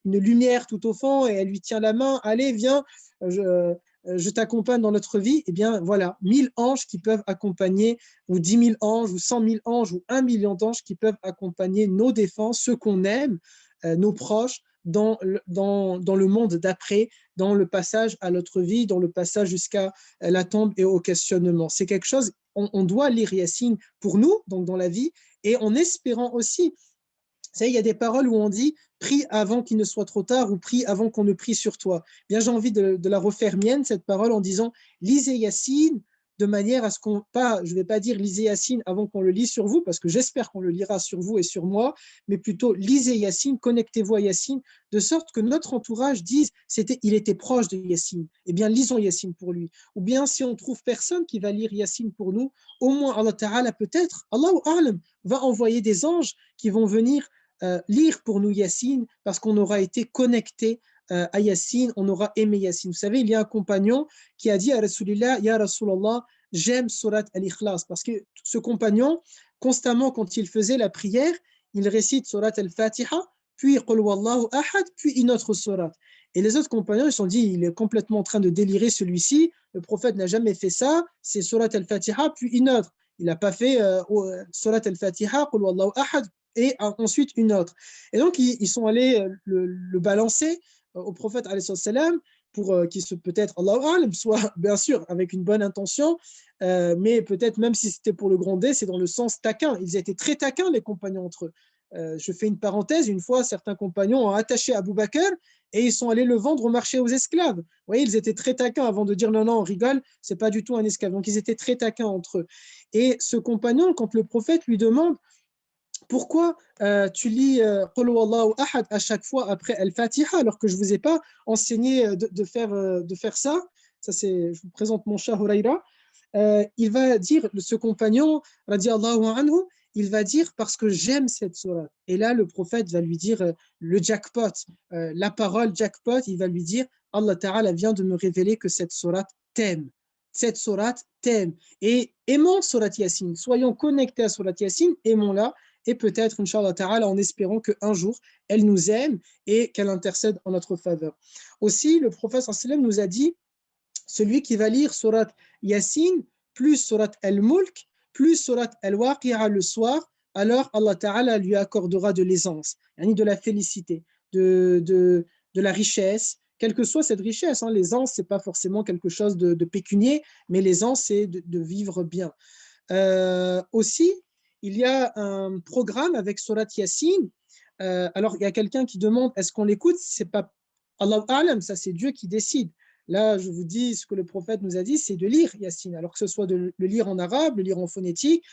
lumière tout au fond, et elle lui tient la main, allez, viens, je t'accompagne dans notre vie. Eh bien, voilà, 1000 anges qui peuvent accompagner, ou 10 000 anges, ou 100 000 anges, ou 1 million d'anges qui peuvent accompagner nos défunts, ceux qu'on aime, nos proches, dans le monde d'après, dans le passage à l'autre vie, dans le passage jusqu'à la tombe et au questionnement. C'est quelque chose, on doit lire Yassine pour nous, donc dans la vie, et en espérant aussi. Vous savez, il y a des paroles où on dit « prie avant qu'il ne soit trop tard » ou « prie avant qu'on ne prie sur toi ». Bien, j'ai envie de la refaire mienne, cette parole, en disant « lisez Yassine » de manière à ce qu'on, pas, je ne vais pas dire lisez Yassine avant qu'on le lise sur vous, parce que j'espère qu'on le lira sur vous et sur moi, mais plutôt lisez Yassine, connectez-vous à Yassine, de sorte que notre entourage dise il était proche de Yassine. Eh bien, lisons Yassine pour lui. Ou bien, si on trouve personne qui va lire Yassine pour nous, au moins Allah Ta'ala peut-être, Allahu A'lam, va envoyer des anges qui vont venir lire pour nous Yassine, parce qu'on aura été connecté à Yassine, on aura aimé Yassine. Vous savez, il y a un compagnon qui a dit à Rasulillah, Ya Rasulallah, j'aime Surat Al-Ikhlas, parce que ce compagnon, constamment quand il faisait la prière, il récite Surat Al-Fatiha, puis Qul Wallahu Ahad, puis une autre surat. Et les autres compagnons, ils se sont dit, il est complètement en train de délirer celui-ci, le prophète n'a jamais fait ça, c'est Surat Al-Fatiha, puis une autre. Il n'a pas fait Surat Al-Fatiha, Qul Wallahu Ahad, et ensuite une autre. Et donc, ils sont allés le balancer au prophète salam pour qu'il se peut-être, Allahu A'lam, soit bien sûr avec une bonne intention, mais peut-être même si c'était pour le gronder, c'est dans le sens taquin. Ils étaient très taquins, les compagnons entre eux. Je fais une parenthèse, une fois, certains compagnons ont attaché Abu Bakr et ils sont allés le vendre au marché aux esclaves. Vous voyez, ils étaient très taquins avant de dire non, non, on rigole, c'est pas du tout un esclave. Donc, ils étaient très taquins entre eux. Et ce compagnon, quand le prophète lui demande pourquoi tu lis Qul Wallahu Ahad à chaque fois après Al-Fatiha alors que je ne vous ai pas enseigné de faire ça. Ça, c'est, je vous présente mon chat Huraira. Il va dire, ce compagnon, radiallahu anhu, il va dire parce que j'aime cette sourate. Et là, le prophète va lui dire le jackpot, la parole jackpot, il va lui dire Allah Ta'ala vient de me révéler que cette sourate t'aime. Cette sourate t'aime. Et aimons sourate Yassine. Soyons connectés à sourate Yassine, aimons-la. Et peut-être, Inch'Allah Ta'ala, en espérant qu'un jour, elle nous aime et qu'elle intercède en notre faveur. Aussi, le prophète sallam nous a dit, celui qui va lire surat Yassine, plus surat Al-Mulk, plus surat Al-Waqi'a le soir, alors Allah Ta'ala lui accordera de l'aisance, de la félicité, de la richesse, quelle que soit cette richesse. L'aisance, ce n'est pas forcément quelque chose de pécunier, mais l'aisance, c'est de vivre bien. Aussi, il y a un programme avec Surat Yassine. Alors, il y a quelqu'un qui demande est-ce qu'on l'écoute? C'est pas Allah A'lam, ça c'est Dieu qui décide. Là, je vous dis ce que le prophète nous a dit, c'est de lire Yassine. Alors que ce soit de le lire en arabe, le lire en phonétique.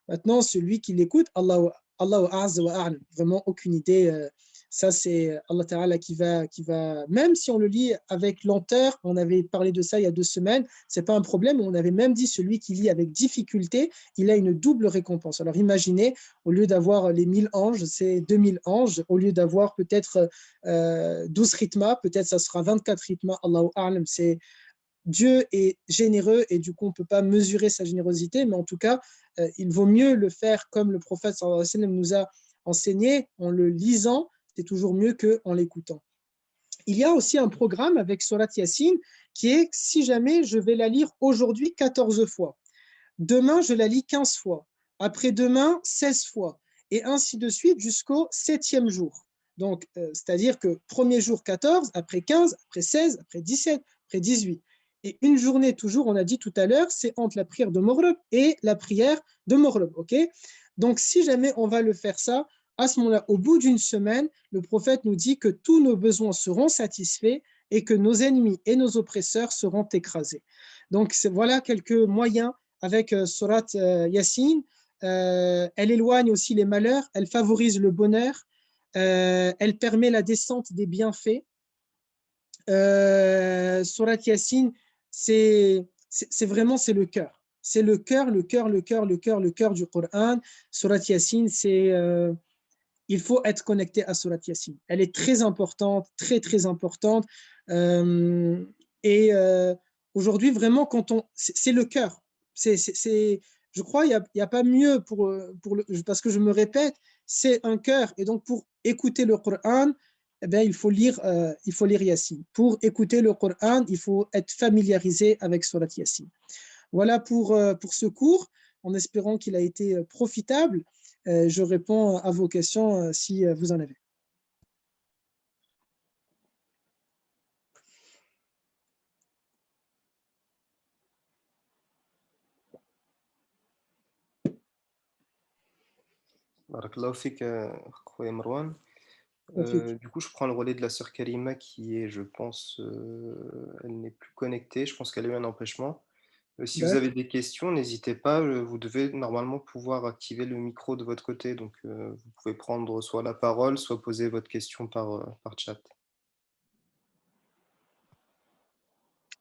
Maintenant, celui qui l'écoute, Allah Azza wa A'lam. Vraiment, aucune idée. Ça, c'est Allah Ta'ala qui va, même si on le lit avec lenteur, on avait parlé de ça il y a 2 semaines, c'est pas un problème, on avait même dit celui qui lit avec difficulté, il a une double récompense. Alors imaginez, au lieu d'avoir les 1000 anges, c'est 2000 anges, au lieu d'avoir peut-être 12 rythmas, peut-être ça sera 24 rythmas, Allahu A'lam, c'est Dieu est généreux et du coup on ne peut pas mesurer sa générosité, mais en tout cas, il vaut mieux le faire comme le prophète sallallahu alayhi wa sallam nous a enseigné, en le lisant, c'est toujours mieux qu'en l'écoutant. Il y a aussi un programme avec Surat Yassine qui est, si jamais je vais la lire aujourd'hui 14 fois, demain je la lis 15 fois, après-demain 16 fois, et ainsi de suite jusqu'au 7e jour. Donc, c'est-à-dire que premier jour 14, après 15, après 16, après 17, après 18. Et une journée, toujours, on a dit tout à l'heure, c'est entre la prière de Maghrib et la prière de Maghrib. Okay, donc, si jamais on va le faire ça, à ce moment-là, au bout d'une semaine, le prophète nous dit que tous nos besoins seront satisfaits et que nos ennemis et nos oppresseurs seront écrasés. Donc, voilà quelques moyens avec Surat Yassine. Elle éloigne aussi les malheurs, elle favorise le bonheur, elle permet la descente des bienfaits. Surat Yassine, c'est vraiment c'est le cœur. C'est le cœur du Coran. Surat Yassine, il faut être connecté à Surat Yassine. Elle est très importante, très très importante. Euh, et aujourd'hui, vraiment, c'est le cœur. Je crois qu'il n'y a pas mieux parce que je me répète, c'est un cœur. Et donc, pour écouter le Coran, eh bien, il faut lire Yassine. Pour écouter le Coran, il faut être familiarisé avec Surat Yassine. Voilà pour ce cours, en espérant qu'il a été profitable. Je réponds à vos questions si vous en avez. Barakallahu fik, Khouya Marwan. Ensuite. Du coup, je prends le relais de la sœur Karima qui est, je pense, elle n'est plus connectée. Je pense qu'elle a eu un empêchement. Si vous avez D'accord. des questions, n'hésitez pas. Vous devez normalement pouvoir activer le micro de votre côté. Donc, vous pouvez prendre soit la parole, soit poser votre question par chat.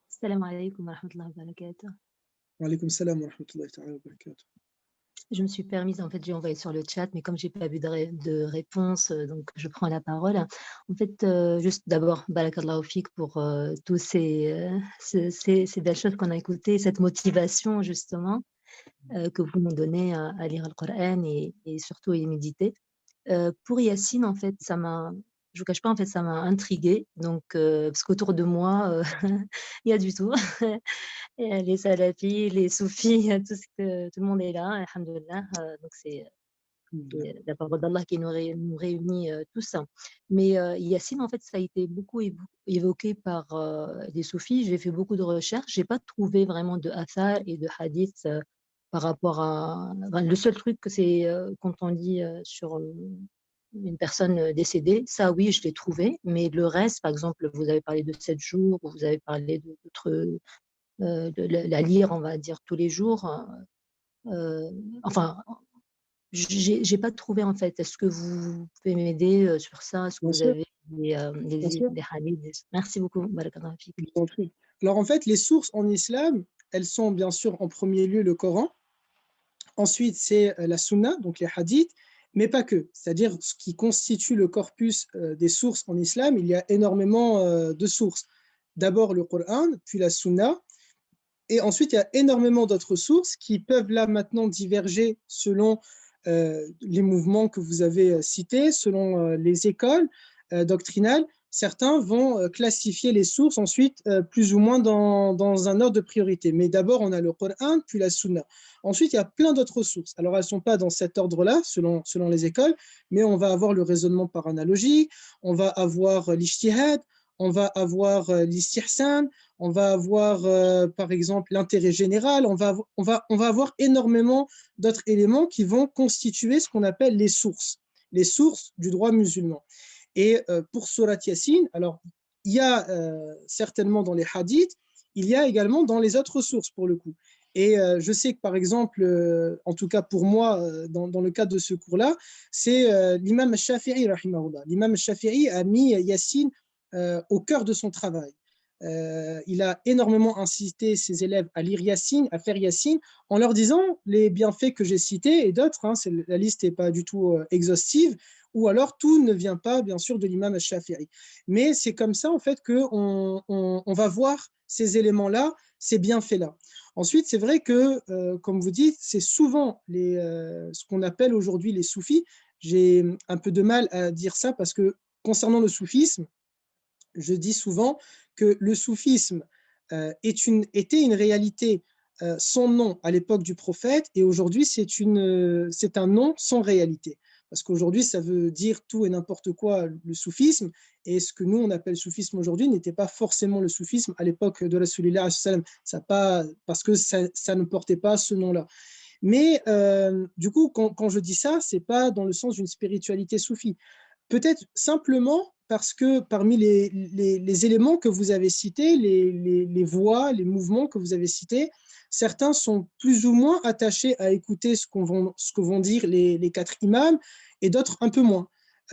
Salam alaikum wa rahmatullahi wa barakatuh. Wa alaykoum salam wa rahmatullahi wa barakatuh. Je me suis permise, en fait, j'ai envoyé sur le chat, mais comme j'ai pas vu de réponse, donc je prends la parole. En fait, juste d'abord, barakallahu fik pour tous ces belles choses qu'on a écoutées, cette motivation justement que vous nous donnez à lire le Coran et surtout à y méditer. Pour Yassine, en fait, je vous cache pas, en fait, ça m'a intriguée. Donc, parce qu'autour de moi, il y a du tout. Les salafis, les soufis, tout le monde est là, alhamdoulilah. Donc, c'est la parole d'Allah qui nous réunit tous. Mais Yassine, en fait, ça a été beaucoup évoqué par des soufis. J'ai fait beaucoup de recherches. J'ai pas trouvé vraiment de athar et de hadith par rapport à. Enfin, le seul truc que c'est quand on dit sur une personne décédée, ça oui, je l'ai trouvé. Mais le reste, par exemple, vous avez parlé de 7 jours, vous avez parlé d'autres, de la lire, on va dire, tous les jours. Enfin, j'ai pas trouvé en fait. Est-ce que vous pouvez m'aider sur ça? Est-ce que Bien vous sûr, avez bien sûr. des hadiths? Merci beaucoup. Barakallahu fik. Je vous en prie. Alors en fait, les sources en islam, elles sont bien sûr en premier lieu le Coran. Ensuite, c'est la Sunna, donc les hadiths, mais pas que. C'est-à-dire ce qui constitue le corpus des sources en islam, il y a énormément de sources. D'abord le Coran, puis la Sunna, et ensuite il y a énormément d'autres sources qui peuvent là maintenant diverger selon les mouvements que vous avez cités, selon les écoles doctrinales. Certains vont classifier les sources ensuite plus ou moins dans un ordre de priorité. Mais d'abord, on a le Coran, puis la Sunna. Ensuite, il y a plein d'autres sources. Alors, elles ne sont pas dans cet ordre-là, selon les écoles, mais on va avoir le raisonnement par analogie, on va avoir l'ijtihad, on va avoir l'istihsan, on va avoir par exemple l'intérêt général, on va avoir énormément d'autres éléments qui vont constituer ce qu'on appelle les sources du droit musulman. Et pour Surat Yassine, alors il y a certainement dans les hadiths, il y a également dans les autres sources pour le coup. Et je sais que par exemple, en tout cas pour moi, dans le cadre de ce cours-là, c'est l'imam Shafi'i, rahimahullah. L'imam Shafi'i a mis Yassine au cœur de son travail. Il a énormément incité ses élèves à lire Yassine, à faire Yassine, en leur disant les bienfaits que j'ai cités et d'autres, hein, la liste n'est pas du tout exhaustive, ou alors tout ne vient pas, bien sûr, de l'imam al-Shafi'i. Mais c'est comme ça, en fait, qu'on va voir ces éléments-là, ces bienfaits-là. Ensuite, c'est vrai que, comme vous dites, c'est souvent ce qu'on appelle aujourd'hui les soufis. J'ai un peu de mal à dire ça parce que concernant le soufisme, je dis souvent que le soufisme était une réalité sans nom à l'époque du prophète et aujourd'hui c'est un nom sans réalité. Parce qu'aujourd'hui, ça veut dire tout et n'importe quoi, le soufisme. Et ce que nous, on appelle soufisme aujourd'hui n'était pas forcément le soufisme à l'époque de Rasulullah, parce que ça ne portait pas ce nom-là. Mais du coup, quand je dis ça, c'est pas dans le sens d'une spiritualité soufie. Peut-être simplement parce que parmi les éléments que vous avez cités, les voix, les mouvements que vous avez cités, certains sont plus ou moins attachés à écouter ce que vont dire les quatre imams et d'autres un peu moins.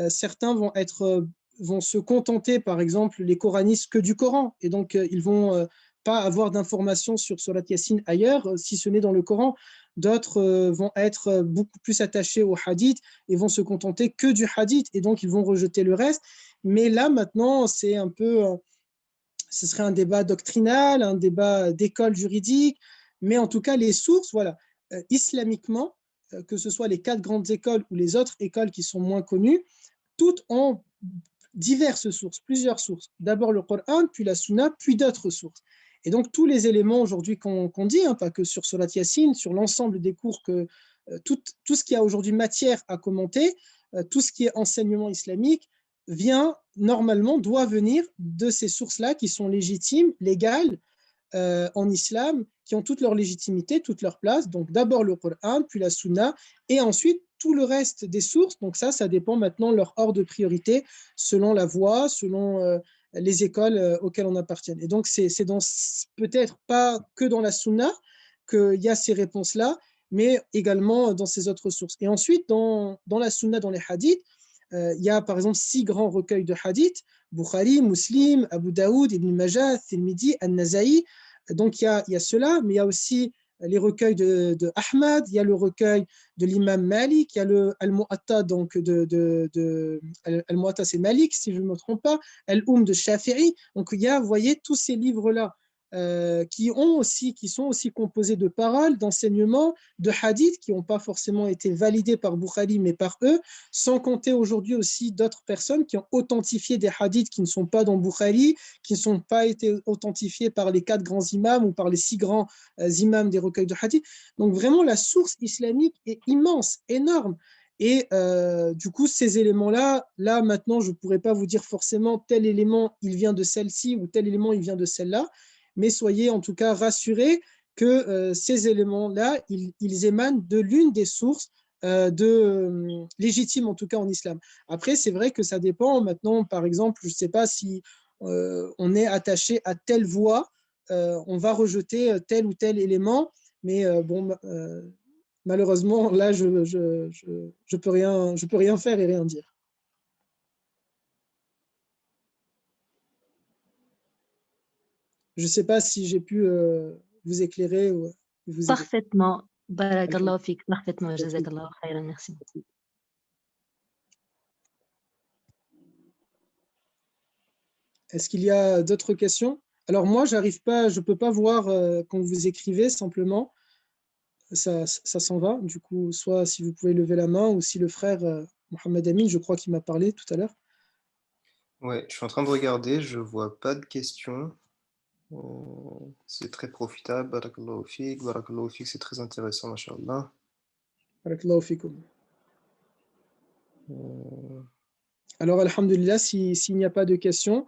Certains vont se contenter, par exemple, les coranistes que du Coran. Et donc, ils vont pas avoir d'informations sur Surat Yassine ailleurs, si ce n'est dans le Coran. D'autres vont être beaucoup plus attachés au hadith et vont se contenter que du hadith. Et donc, ils vont rejeter le reste. Mais là, maintenant, c'est un peu, ce serait un débat doctrinal, un débat d'école juridique. Mais en tout cas, les sources, voilà, islamiquement, que ce soit les quatre grandes écoles ou les autres écoles qui sont moins connues, toutes ont diverses sources, plusieurs sources. D'abord le Coran, puis la Sunna, puis d'autres sources. Et donc tous les éléments aujourd'hui qu'on dit, hein, pas que sur Surat Yassine, sur l'ensemble des cours, tout ce qui a aujourd'hui matière à commenter, tout ce qui est enseignement islamique, doit venir de ces sources-là qui sont légitimes, légales, en islam, qui ont toute leur légitimité, toute leur place. Donc d'abord le Coran, puis la Sunna, et ensuite tout le reste des sources. Donc ça dépend maintenant de leur ordre de priorité, selon la voie, selon les écoles auxquelles on appartient. Et donc c'est peut-être pas que dans la Sunna qu'il y a ces réponses-là, mais également dans ces autres sources. Et ensuite, dans la Sunna, dans les hadiths, il y a par exemple 6 grands recueils de hadiths, Bukhari, Muslim, Abu Daoud, Ibn Majah, Tirmidhi, An-Nasa'i. Donc il y a cela, mais il y a aussi les recueils de Ahmad, il y a le recueil de l'imam Malik, il y a le Al-Mu'atta, donc Al-Mu'atta c'est Malik, si je ne me trompe pas, Al-Um de Shafi'i. Donc il y a, vous voyez, tous ces livres-là qui sont aussi composés de paroles, d'enseignements, de hadiths qui n'ont pas forcément été validés par Bukhari, mais par eux, sans compter aujourd'hui aussi d'autres personnes qui ont authentifié des hadiths qui ne sont pas dans Bukhari, qui ne sont pas été authentifiés par les 4 grands imams ou par les 6 grands imams des recueils de hadiths. Donc vraiment, la source islamique est immense, énorme. Et du coup, ces éléments-là, là maintenant, je ne pourrais pas vous dire forcément tel élément, il vient de celle-ci ou tel élément, il vient de celle-là, mais soyez en tout cas rassurés que ces éléments-là, ils émanent de l'une des sources légitimes, en tout cas en islam. Après, c'est vrai que ça dépend. Maintenant, par exemple, je ne sais pas si on est attaché à telle voie, on va rejeter tel ou tel élément, mais malheureusement, là, je peux rien faire et rien dire. Je ne sais pas si j'ai pu vous éclairer ou vous aider. Parfaitement. Barakallahu fik. Parfaitement. Jazakallahu khairan. Merci. Est-ce qu'il y a d'autres questions? Alors moi, je ne peux pas voir quand vous écrivez simplement. Ça s'en va. Du coup, soit si vous pouvez lever la main ou si le frère Mohamed Amin, je crois qu'il m'a parlé tout à l'heure. Ouais, je suis en train de regarder, je vois pas de questions. C'est très profitable. Barakallahu fik, c'est très intéressant, mashallah. Barakallahu fikoum. Alors, alhamdulillah, s'il n'y a pas de questions,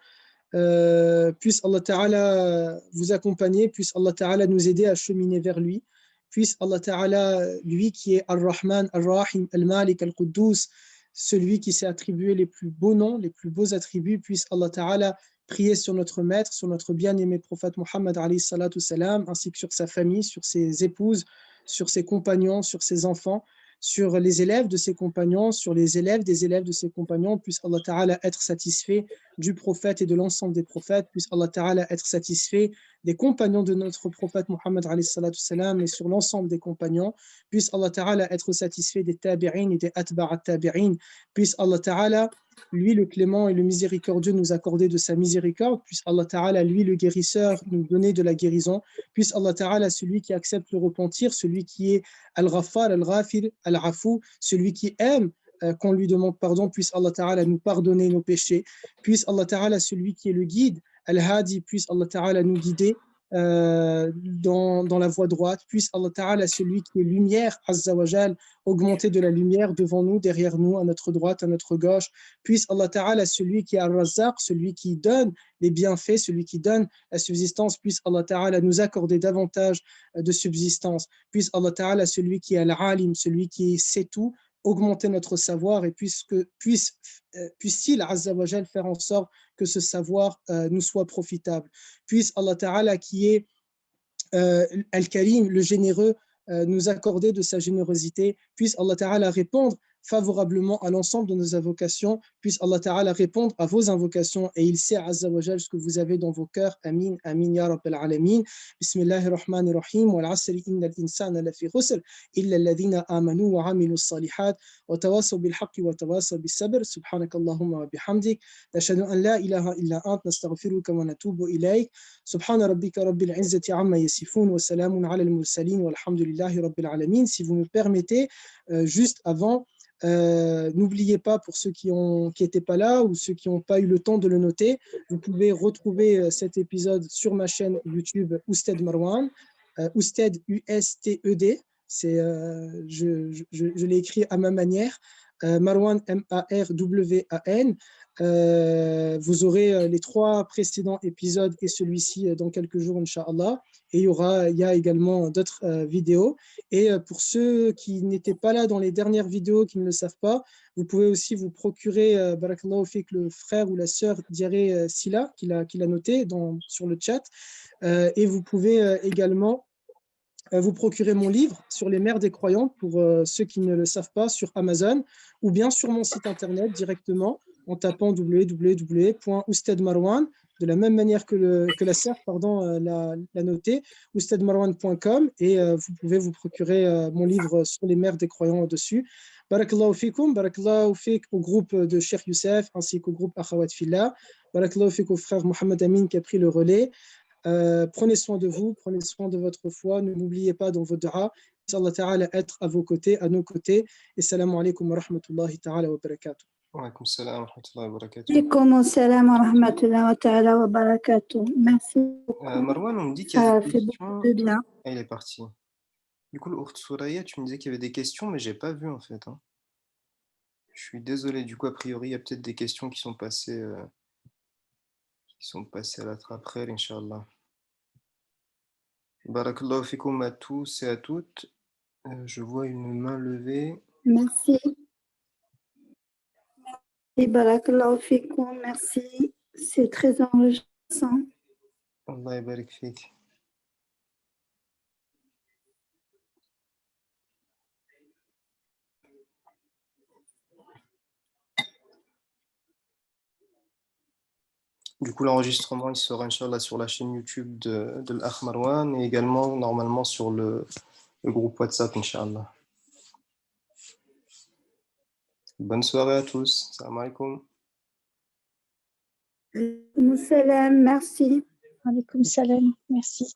puisse Allah Ta'ala vous accompagner, puisse Allah Ta'ala nous aider à cheminer vers lui, puisse Allah Ta'ala, lui qui est Ar-Rahman, Ar-Rahim, Al-Malik, Al-Quddus, celui qui s'est attribué les plus beaux noms, les plus beaux attributs, puisse Allah Ta'ala prier sur notre maître, sur notre bien-aimé prophète Muhammad alayhi salatu salam, ainsi que sur sa famille, sur ses épouses, sur ses compagnons, sur ses enfants, sur les élèves de ses compagnons, sur les élèves des élèves de ses compagnons, puisse Allah Ta'ala être satisfait du prophète et de l'ensemble des prophètes, puisse Allah Ta'ala être satisfait des compagnons de notre prophète Muhammad alayhi salatu salam et sur l'ensemble des compagnons, puisse Allah Ta'ala être satisfait des tabi'in et des atba'at tabi'in, puisse Allah Ta'ala, lui le clément et le miséricordieux, nous accorder de sa miséricorde, puisse Allah Ta'ala, lui le guérisseur, nous donner de la guérison, puisse Allah Ta'ala, celui qui accepte le repentir, celui qui est Al-Ghaffar, Al-Ghafir, Al-Afou, celui qui aime qu'on lui demande pardon, puisse Allah Ta'ala nous pardonner nos péchés, puisse Allah Ta'ala, celui qui est le guide, Al-Hadi, puisse Allah Ta'ala nous guider, dans la voie droite. Puisse Allah Ta'ala, celui qui est lumière, Azza wa Jal, augmenter de la lumière devant nous, derrière nous, à notre droite, à notre gauche. Puisse Allah Ta'ala, celui qui est Al-Razzaq, celui qui donne les bienfaits, celui qui donne la subsistance, puisse Allah Ta'ala nous accorder davantage de subsistance. Puisse Allah Ta'ala, celui qui est Al-Alim, celui qui sait tout, augmenter notre savoir et puisse-t-il, Azza wa Jal, faire en sorte que ce savoir nous soit profitable. Puisse Allah Ta'ala, qui est Al-Karim, le généreux, nous accorder de sa générosité. Puisse Allah Ta'ala répondre favorablement à l'ensemble de nos invocations. Puisse Allah Ta'ala répondre à vos invocations et il sait, Azza wa Jal, ce que vous avez dans vos cœurs. Amin, amin, ya Rabbal Alamin. Bismillahirrahmanirrahim. Wal asri innal insana lafi khusr illa alladhina amanu wa amilu salihat wa tawasaw bil haqqi wa tawasaw bis sabr. Subhanakallahumma wa bihamdik. Nashhadu an la ilaha illa ant nastaghfiruka wa natubu ilayk. Subhana rabbika rabbil izzati amma yasifun wa salamun ala al mursalin walhamdulillahi rabbil alamin. Si vous me permettez, juste avant, n'oubliez pas, pour ceux qui n'étaient pas là ou ceux qui n'ont pas eu le temps de le noter, vous pouvez retrouver cet épisode sur ma chaîne YouTube Ousted Marwan, Ousted U-S-T-E-D, je l'ai écrit à ma manière, Marwan M-A-R-W-A-N. Vous aurez les 3 précédents épisodes et celui-ci dans quelques jours, Inch'Allah. Et il y a également d'autres vidéos. Et pour ceux qui n'étaient pas là dans les dernières vidéos, qui ne le savent pas, vous pouvez aussi vous procurer, Barakallahu Fik, le frère ou la sœur Diaré Silla, qui l'a noté sur le chat. Et vous pouvez également vous procurer mon livre sur les mères des croyantes, pour ceux qui ne le savent pas, sur Amazon, ou bien sur mon site internet directement, en tapant www.oustedmarwan, de la même manière que la sœur l'a noté, oustedmarwan.com, et vous pouvez vous procurer mon livre sur les mères des croyants dessus. Barakallahu fikum, barakallahu fik au groupe de Cheikh Youssef, ainsi qu'au groupe Akhawat Fillah, barakallahu fik au frère Mohamed Amin qui a pris le relais. Prenez soin de vous, prenez soin de votre foi, ne m'oubliez pas dans vos dua. Allah Ta'ala être à vos côtés, à nos côtés. Et salam alaikum wa rahmatullahi ta'ala wa barakatuh. Wa alaikum salam wa rahmatullahi wa barakatuh. Alaikum salam wa rahmatullahi ta'ala wa barakatuh. Merci beaucoup. Marwan, on me dit qu'il y a des questions. De bien. Ah, il est parti. Du coup, le Ourt Souraya, tu me disais qu'il y avait des questions, mais j'ai pas vu en fait. Hein. Je suis désolé. Du coup, a priori, il y a peut-être des questions qui sont passées à la trappe, Inch'Allah. Barakallahu fikoum à tous et à toutes. Je vois une main levée. Merci. Merci, barakallahu fikoum. Merci. C'est très enrichissant. Allah barik fik. Du coup, l'enregistrement, il sera, Inch'Allah, sur la chaîne YouTube de l'Akh Marwan et également, normalement, sur le groupe WhatsApp, Inch'Allah. Bonne soirée à tous. Salam alaikum. Salam, merci. Alaikum salam, merci.